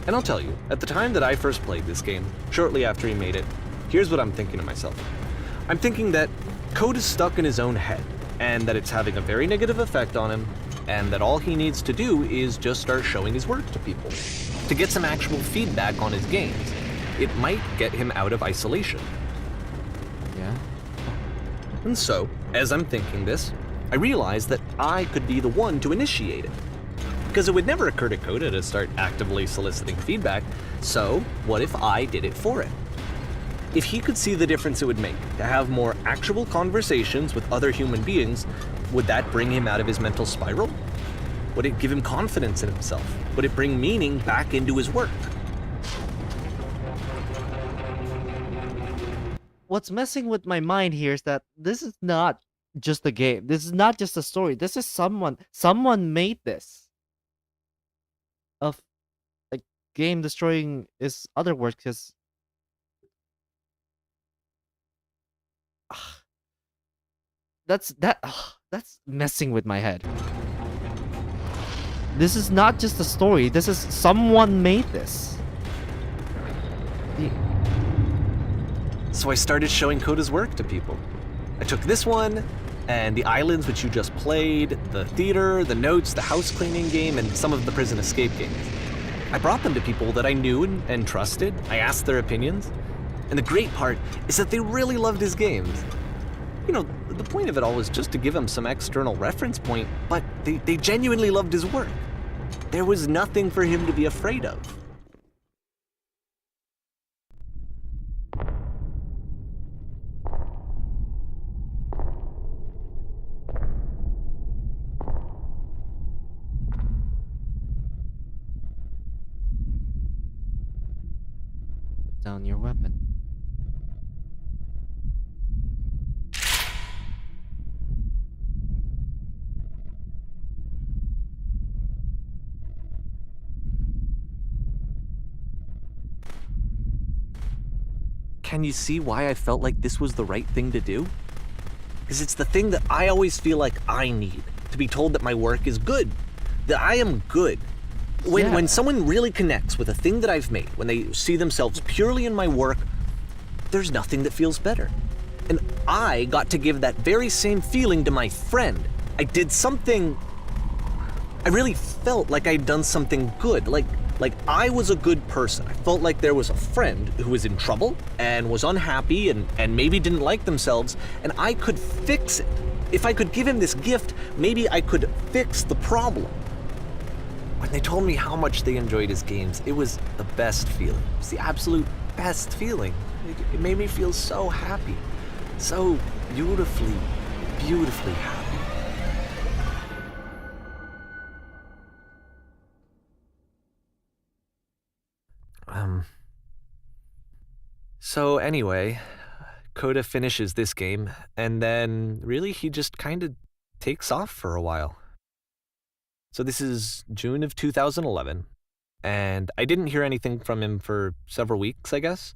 B: And I'll tell you, at the time that I first played this game, shortly after he made it, here's what I'm thinking to myself. I'm thinking that Code is stuck in his own head, and that it's having a very negative effect on him, and that all he needs to do is just start showing his work to people, to get some actual feedback on his games. it might get him out of isolation.
A: Yeah.
B: And so, as I'm thinking this, I realized that I could be the one to initiate it. Because it would never occur to Coda to start actively soliciting feedback, so what if I did it for him? If he could see the difference it would make to have more actual conversations with other human beings, would that bring him out of his mental spiral? Would it give him confidence in himself? Would it bring meaning back into his work?
A: What's messing with my mind here is that this is not just a game. This is not just a story. This is someone made this. Of a game destroying his other work because that's messing with my head. This is not just a story. This is someone made this.
B: So I started showing Coda's work to people. I took this one, and the islands which you just played, the theater, the notes, the house cleaning game, and some of the prison escape games. I brought them to people that I knew and trusted. I asked their opinions. And the great part is that they really loved his games. You know, the point of it all was just to give him some external reference point, but they genuinely loved his work. There was nothing for him to be afraid of.
A: Put down your weapon.
B: Can you see why I felt like this was the right thing to do? Because it's the thing that I always feel like I need, to be told that my work is good, that I am good. When someone really connects with a thing that I've made, when they see themselves purely in my work, there's nothing that feels better. And I got to give that very same feeling to my friend. I did something, I really felt like I'd done something good, like I was a good person. I felt like there was a friend who was in trouble and was unhappy and maybe didn't like themselves, and I could fix it. If I could give him this gift, maybe I could fix the problem. When they told me how much they enjoyed his games, it was the best feeling. It was the absolute best feeling. It made me feel so happy. So beautifully, beautifully happy. So anyway, Coda finishes this game, and then really he just kind of takes off for a while. So this is June of 2011, and I didn't hear anything from him for several weeks, I guess.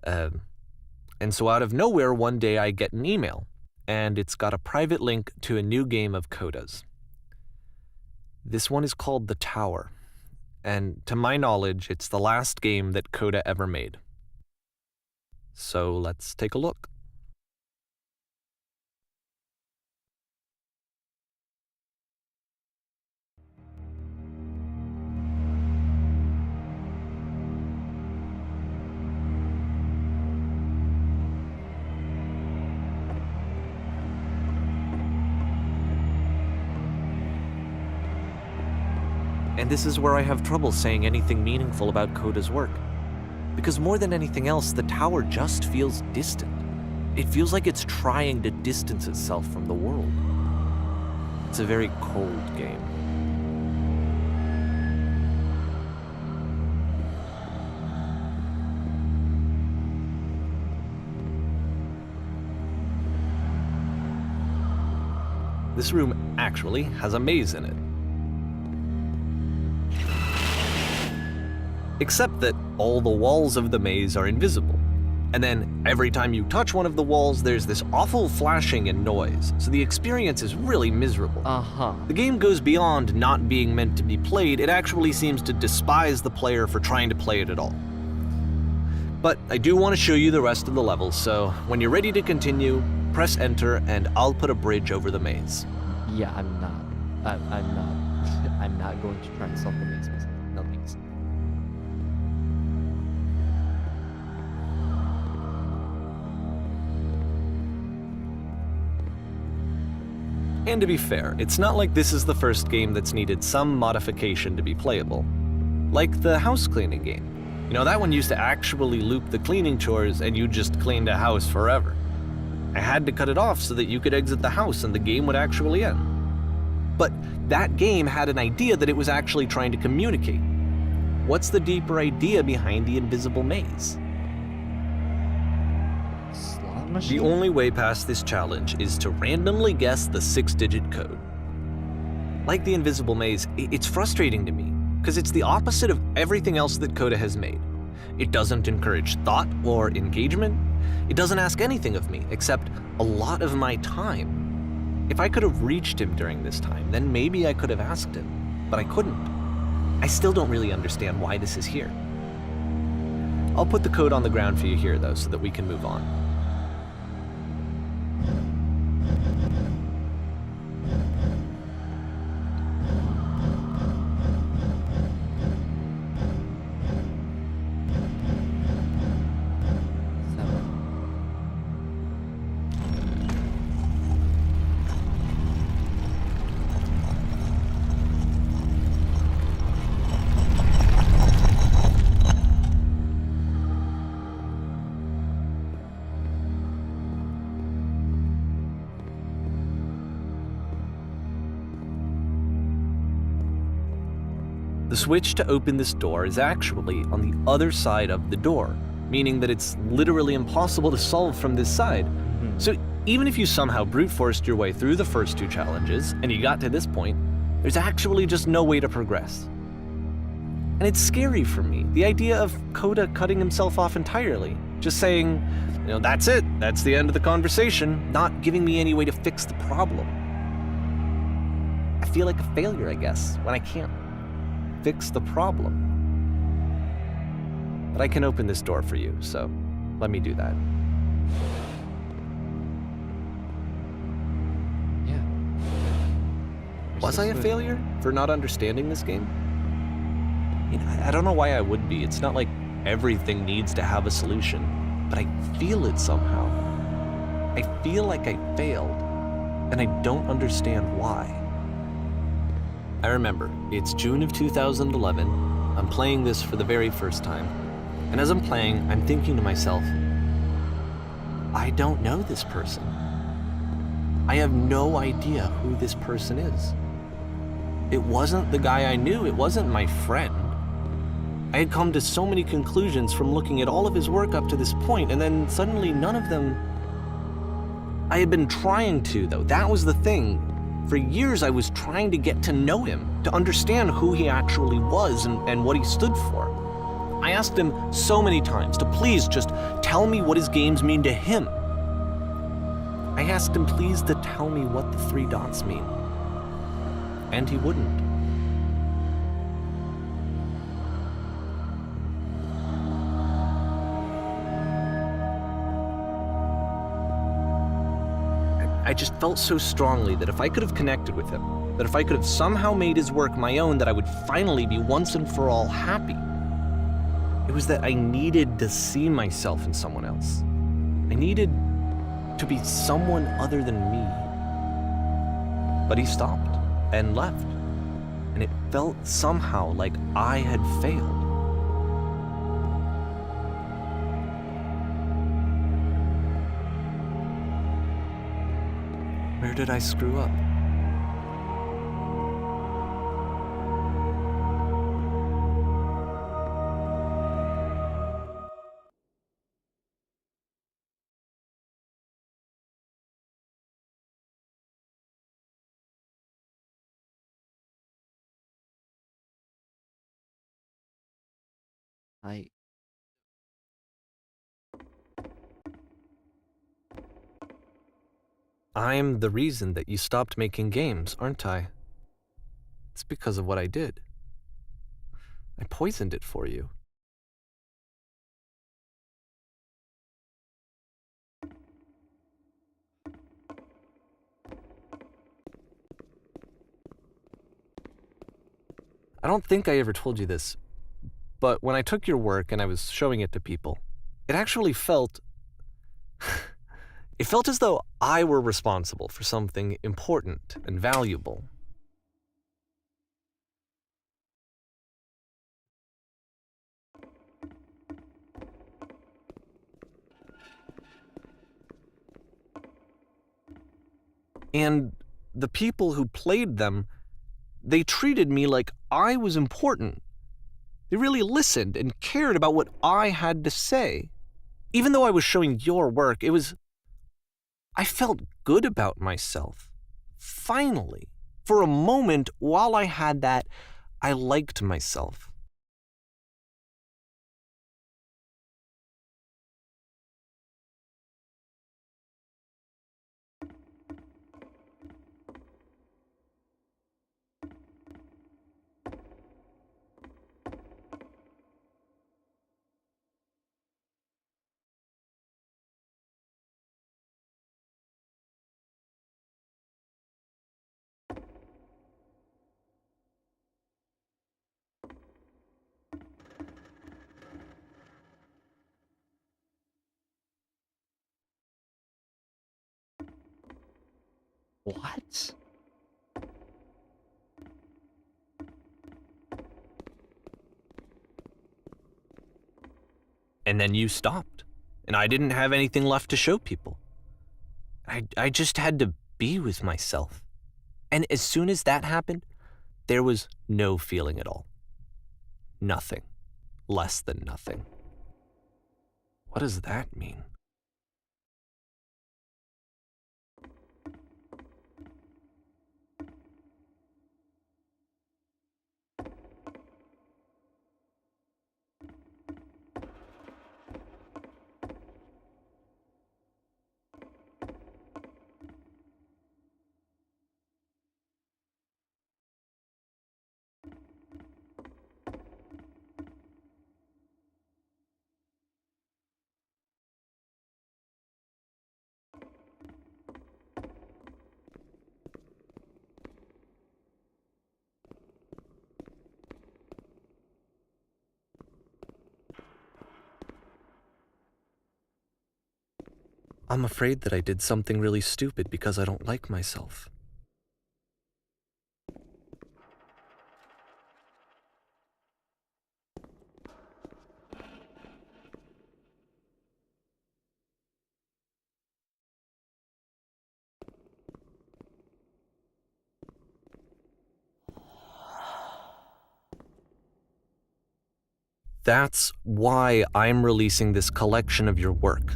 B: And so out of nowhere, one day I get an email, and it's got a private link to a new game of Coda's. This one is called The Tower, and to my knowledge, it's the last game that Coda ever made. So let's take a look. And this is where I have trouble saying anything meaningful about Coda's work. Because more than anything else, the tower just feels distant. It feels like it's trying to distance itself from the world. It's a very cold game. This room actually has a maze in it. Except that all the walls of the maze are invisible. And then every time you touch one of the walls, there's this awful flashing and noise, so the experience is really miserable. The game goes beyond not being meant to be played, it actually seems to despise the player for trying to play it at all. But I do want to show you the rest of the levels, so when you're ready to continue, press enter and I'll put a bridge over the maze.
A: Yeah, I'm not. I'm not going to try and solve the maze myself. No thanks.
B: And to be fair, it's not like this is the first game that's needed some modification to be playable. Like the house cleaning game. You know, that one used to actually loop the cleaning chores and you just cleaned a house forever. I had to cut it off so that you could exit the house and the game would actually end. But that game had an idea that it was actually trying to communicate. What's the deeper idea behind the invisible maze?
A: Slot
B: The
A: machine?
B: only way past this challenge is to randomly guess the 6-digit code. Like the invisible maze, it's frustrating to me, because it's the opposite of everything else that Coda has made. It doesn't encourage thought or engagement. It doesn't ask anything of me, except a lot of my time. If I could have reached him during this time, then maybe I could have asked him, but I couldn't. I still don't really understand why this is here. I'll put the code on the ground for you here, though, so that we can move on. The switch to open this door is actually on the other side of the door, meaning that it's literally impossible to solve from this side. So even if you somehow brute forced your way through the first 2 challenges and you got to this point, there's actually just no way to progress. And it's scary for me, the idea of Coda cutting himself off entirely, just saying, you know, that's it, that's the end of the conversation, not giving me any way to fix the problem. I feel like a failure, I guess, when I can't fix the problem. But I can open this door for you, so let me do that.
A: Yeah.
B: Was I a failure for not understanding this game? I mean, I don't know why I would be. It's not like everything needs to have a solution, but I feel it somehow. I feel like I failed, and I don't understand why. I remember, it's June of 2011, I'm playing this for the very first time, and as I'm playing, I'm thinking to myself, I don't know this person. I have no idea who this person is. It wasn't the guy I knew, it wasn't my friend. I had come to so many conclusions from looking at all of his work up to this point, and then suddenly none of them... I had been trying to, though, that was the thing. For years, I was trying to get to know him, to understand who he actually was and what he stood for. I asked him so many times to please just tell me what his games mean to him. I asked him please to tell me what the 3 dots mean. And he wouldn't. I just felt so strongly that if I could have connected with him, that if I could have somehow made his work my own, that I would finally be once and for all happy. It was that I needed to see myself in someone else. I needed to be someone other than me. But he stopped and left, and it felt somehow like I had failed. Where did I screw up?
A: I
B: I'm the reason that you stopped making games, aren't I? It's because of what I did. I poisoned it for you. I don't think I ever told you this, but when I took your work and I was showing it to people, it actually felt... It felt as though I were responsible for something important and valuable. And the people who played them, they treated me like I was important. They really listened and cared about what I had to say. Even though I was showing your work, I felt good about myself. Finally. For a moment, while I had that, I liked myself.
A: What?
B: And then you stopped, and I didn't have anything left to show people. I just had to be with myself. And as soon as that happened, there was no feeling at all. Nothing. Less than nothing. What does that mean? I'm afraid that I did something really stupid because I don't like myself. That's why I'm releasing this collection of your work,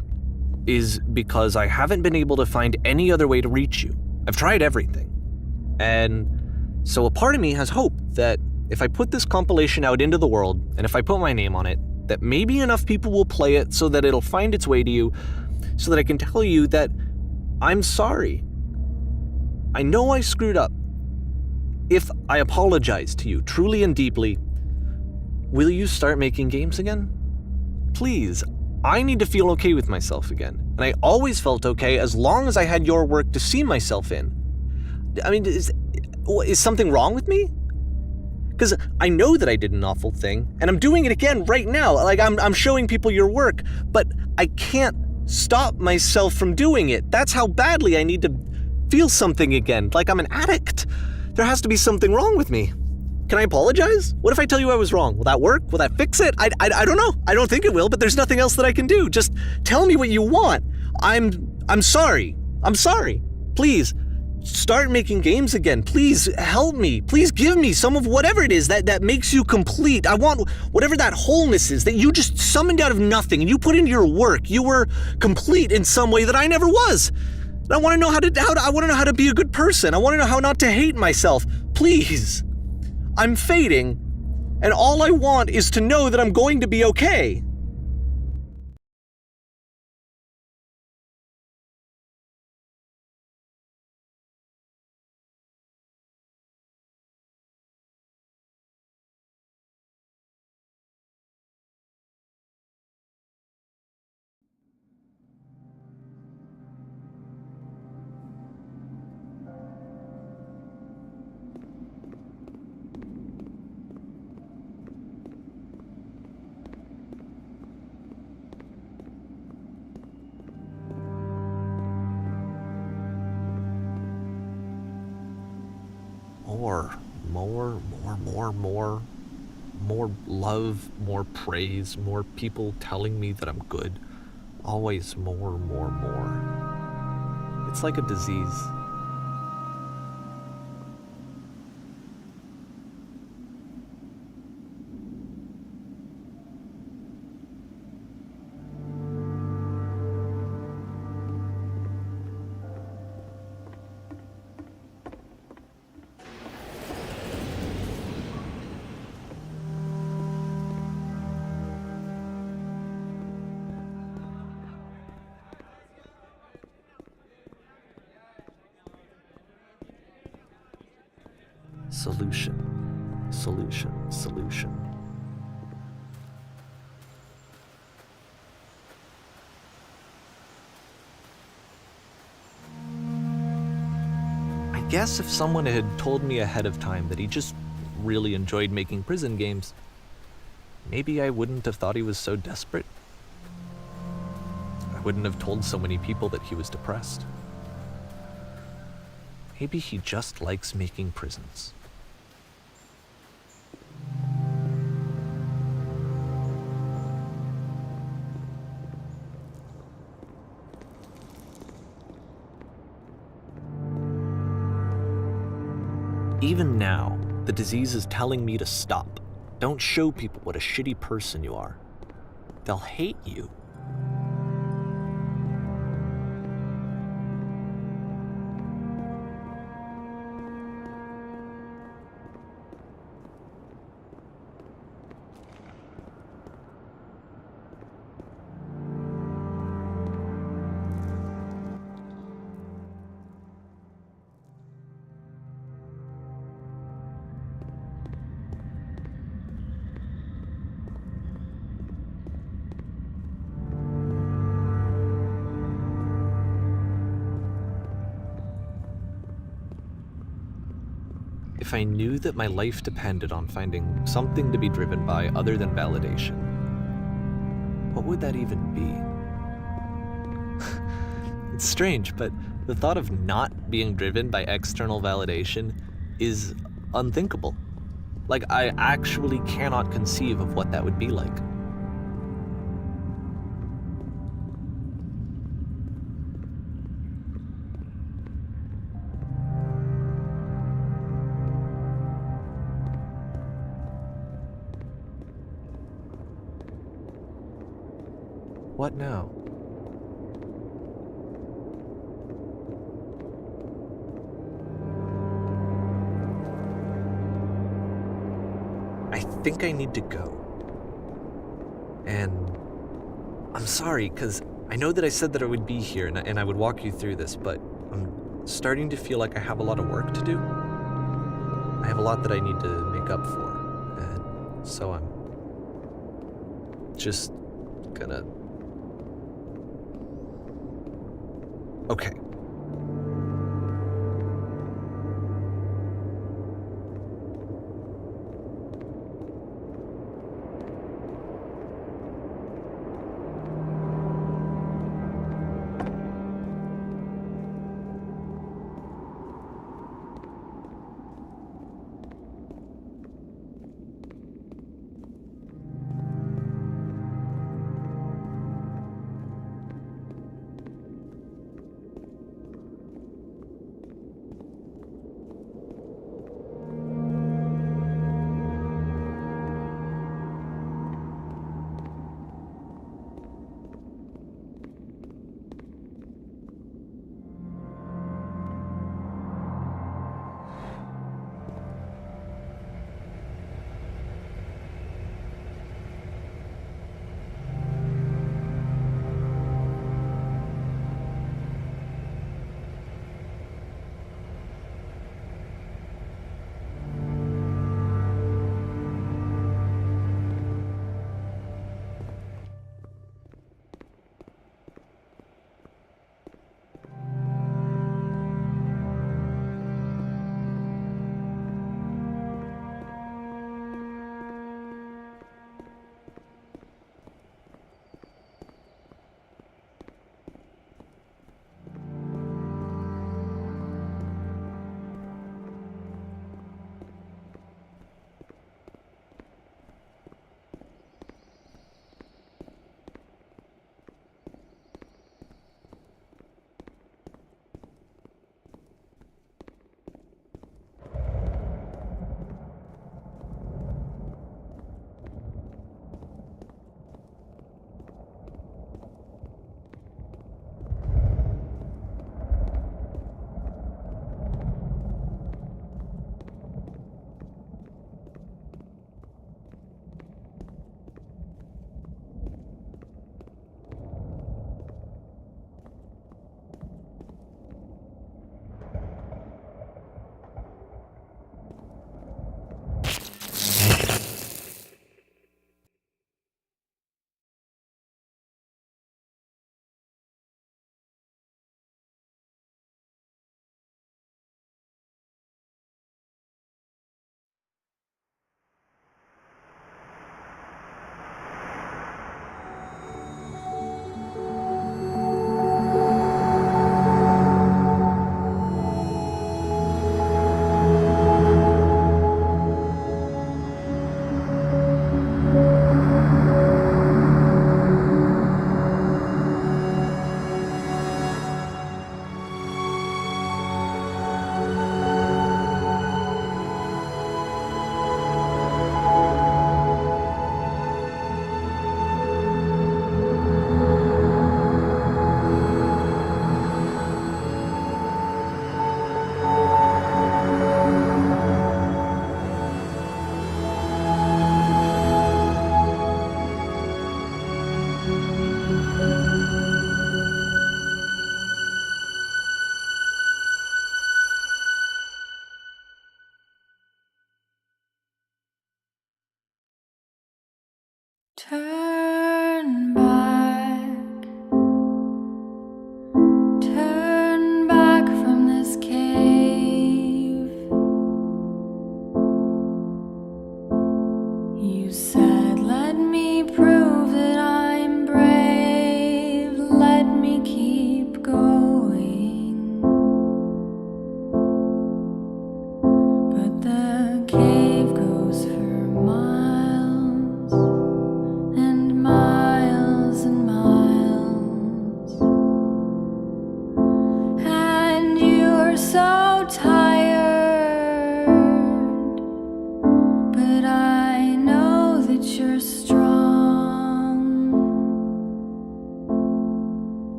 B: is because I haven't been able to find any other way to reach you. I've tried everything. And so a part of me has hope that if I put this compilation out into the world, and if I put my name on it, that maybe enough people will play it so that it'll find its way to you, so that I can tell you that I'm sorry. I know I screwed up. If I apologize to you truly and deeply, will you start making games again? Please, I need to feel okay with myself again. And I always felt okay as long as I had your work to see myself in. I mean, is something wrong with me? Because I know that I did an awful thing, and I'm doing it again right now. Like, I'm showing people your work, but I can't stop myself from doing it. That's how badly I need to feel something again, like I'm an addict. There has to be something wrong with me. Can I apologize? What if I tell you I was wrong? Will that work? Will that fix it? I don't know. I don't think it will, but there's nothing else that I can do. Just tell me what you want. I'm sorry. I'm sorry. Please, start making games again. Please help me. Please give me some of whatever it is that makes you complete. I want whatever that wholeness is that you just summoned out of nothing and you put into your work. You were complete in some way that I never was. And I want to know I want to know how to be a good person. I want to know how not to hate myself. Please. I'm fading, and all I want is to know that I'm going to be okay. more, more, more, more, more. More love, more praise, more people telling me that I'm good. Always more, more, more. It's like a disease. Solution, solution, solution. I guess if someone had told me ahead of time that he just really enjoyed making prison games, maybe I wouldn't have thought he was so desperate. I wouldn't have told so many people that he was depressed. Maybe he just likes making prisons. Even now, the disease is telling me to stop. Don't show people what a shitty person you are. They'll hate you. If I knew that my life depended on finding something to be driven by other than validation, what would that even be? It's strange, but the thought of not being driven by external validation is unthinkable. Like, I actually cannot conceive of what that would be like. What now? I think I need to go. And I'm sorry, because I know that I said that I would be here and I would walk you through this, but I'm starting to feel like I have a lot of work to do. I have a lot that I need to make up for. And so I'm just gonna... Okay.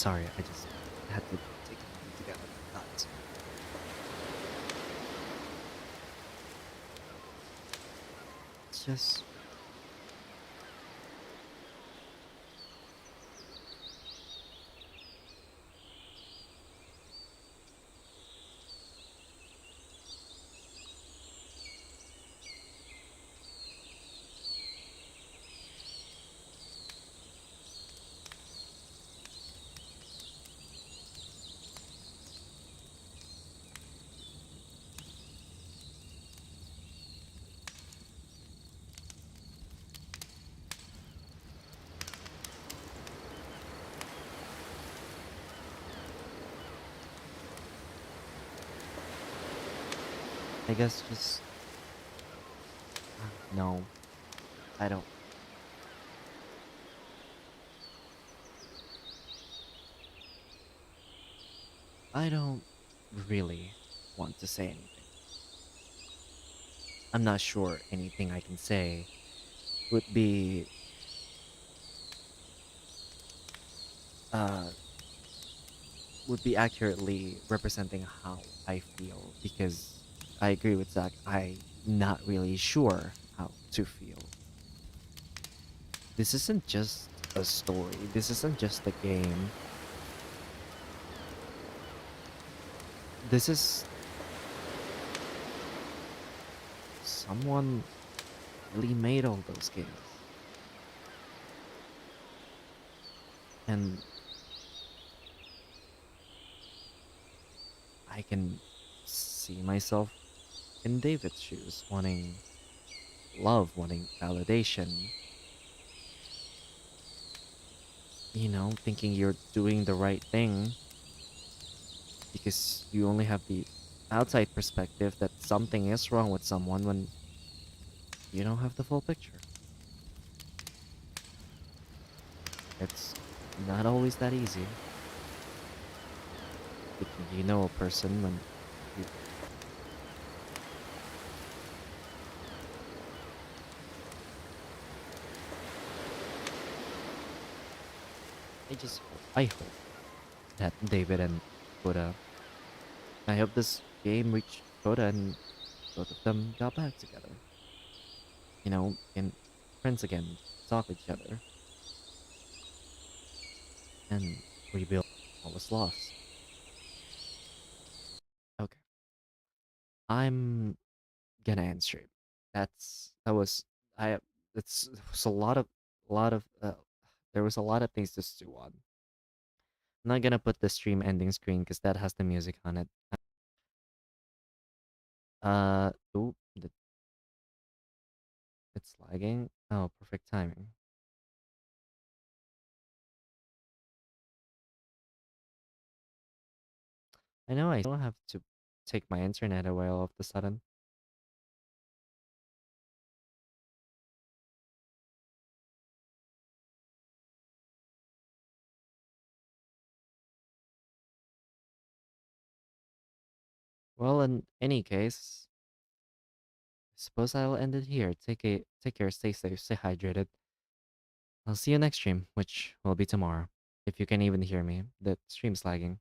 A: sorry, I just had to take a moment to gather my thoughts. It's just I guess just no, I don't. I don't really want to say anything. I'm not sure anything I can say would be uh accurately representing how I feel because I agree with Zach. I'm not really sure how to feel. This isn't just a story. This isn't just a game. This is someone really made all those games. And I can see myself in David's shoes, wanting love, wanting validation. You know, thinking you're doing the right thing because you only have the outside perspective that something is wrong with someone when you don't have the full picture. It's not always that easy. Thinking you know a person when you I hope that David and Koda, I hope this game reached Koda and both of them got back together. You know, and friends again, talk with each other, and rebuild what was lost. Okay, I'm gonna answer it. That was I. It was a lot of there was a lot of things to stew on. I'm not gonna put the stream ending screen because that has the music on it. Ooh, it's lagging. Oh, perfect timing. I know I still have to take my internet away all of the sudden. Well, in any case, suppose I'll end it here. Take care, stay safe, stay hydrated. I'll see you next stream, which will be tomorrow. If you can even hear me, the stream's lagging.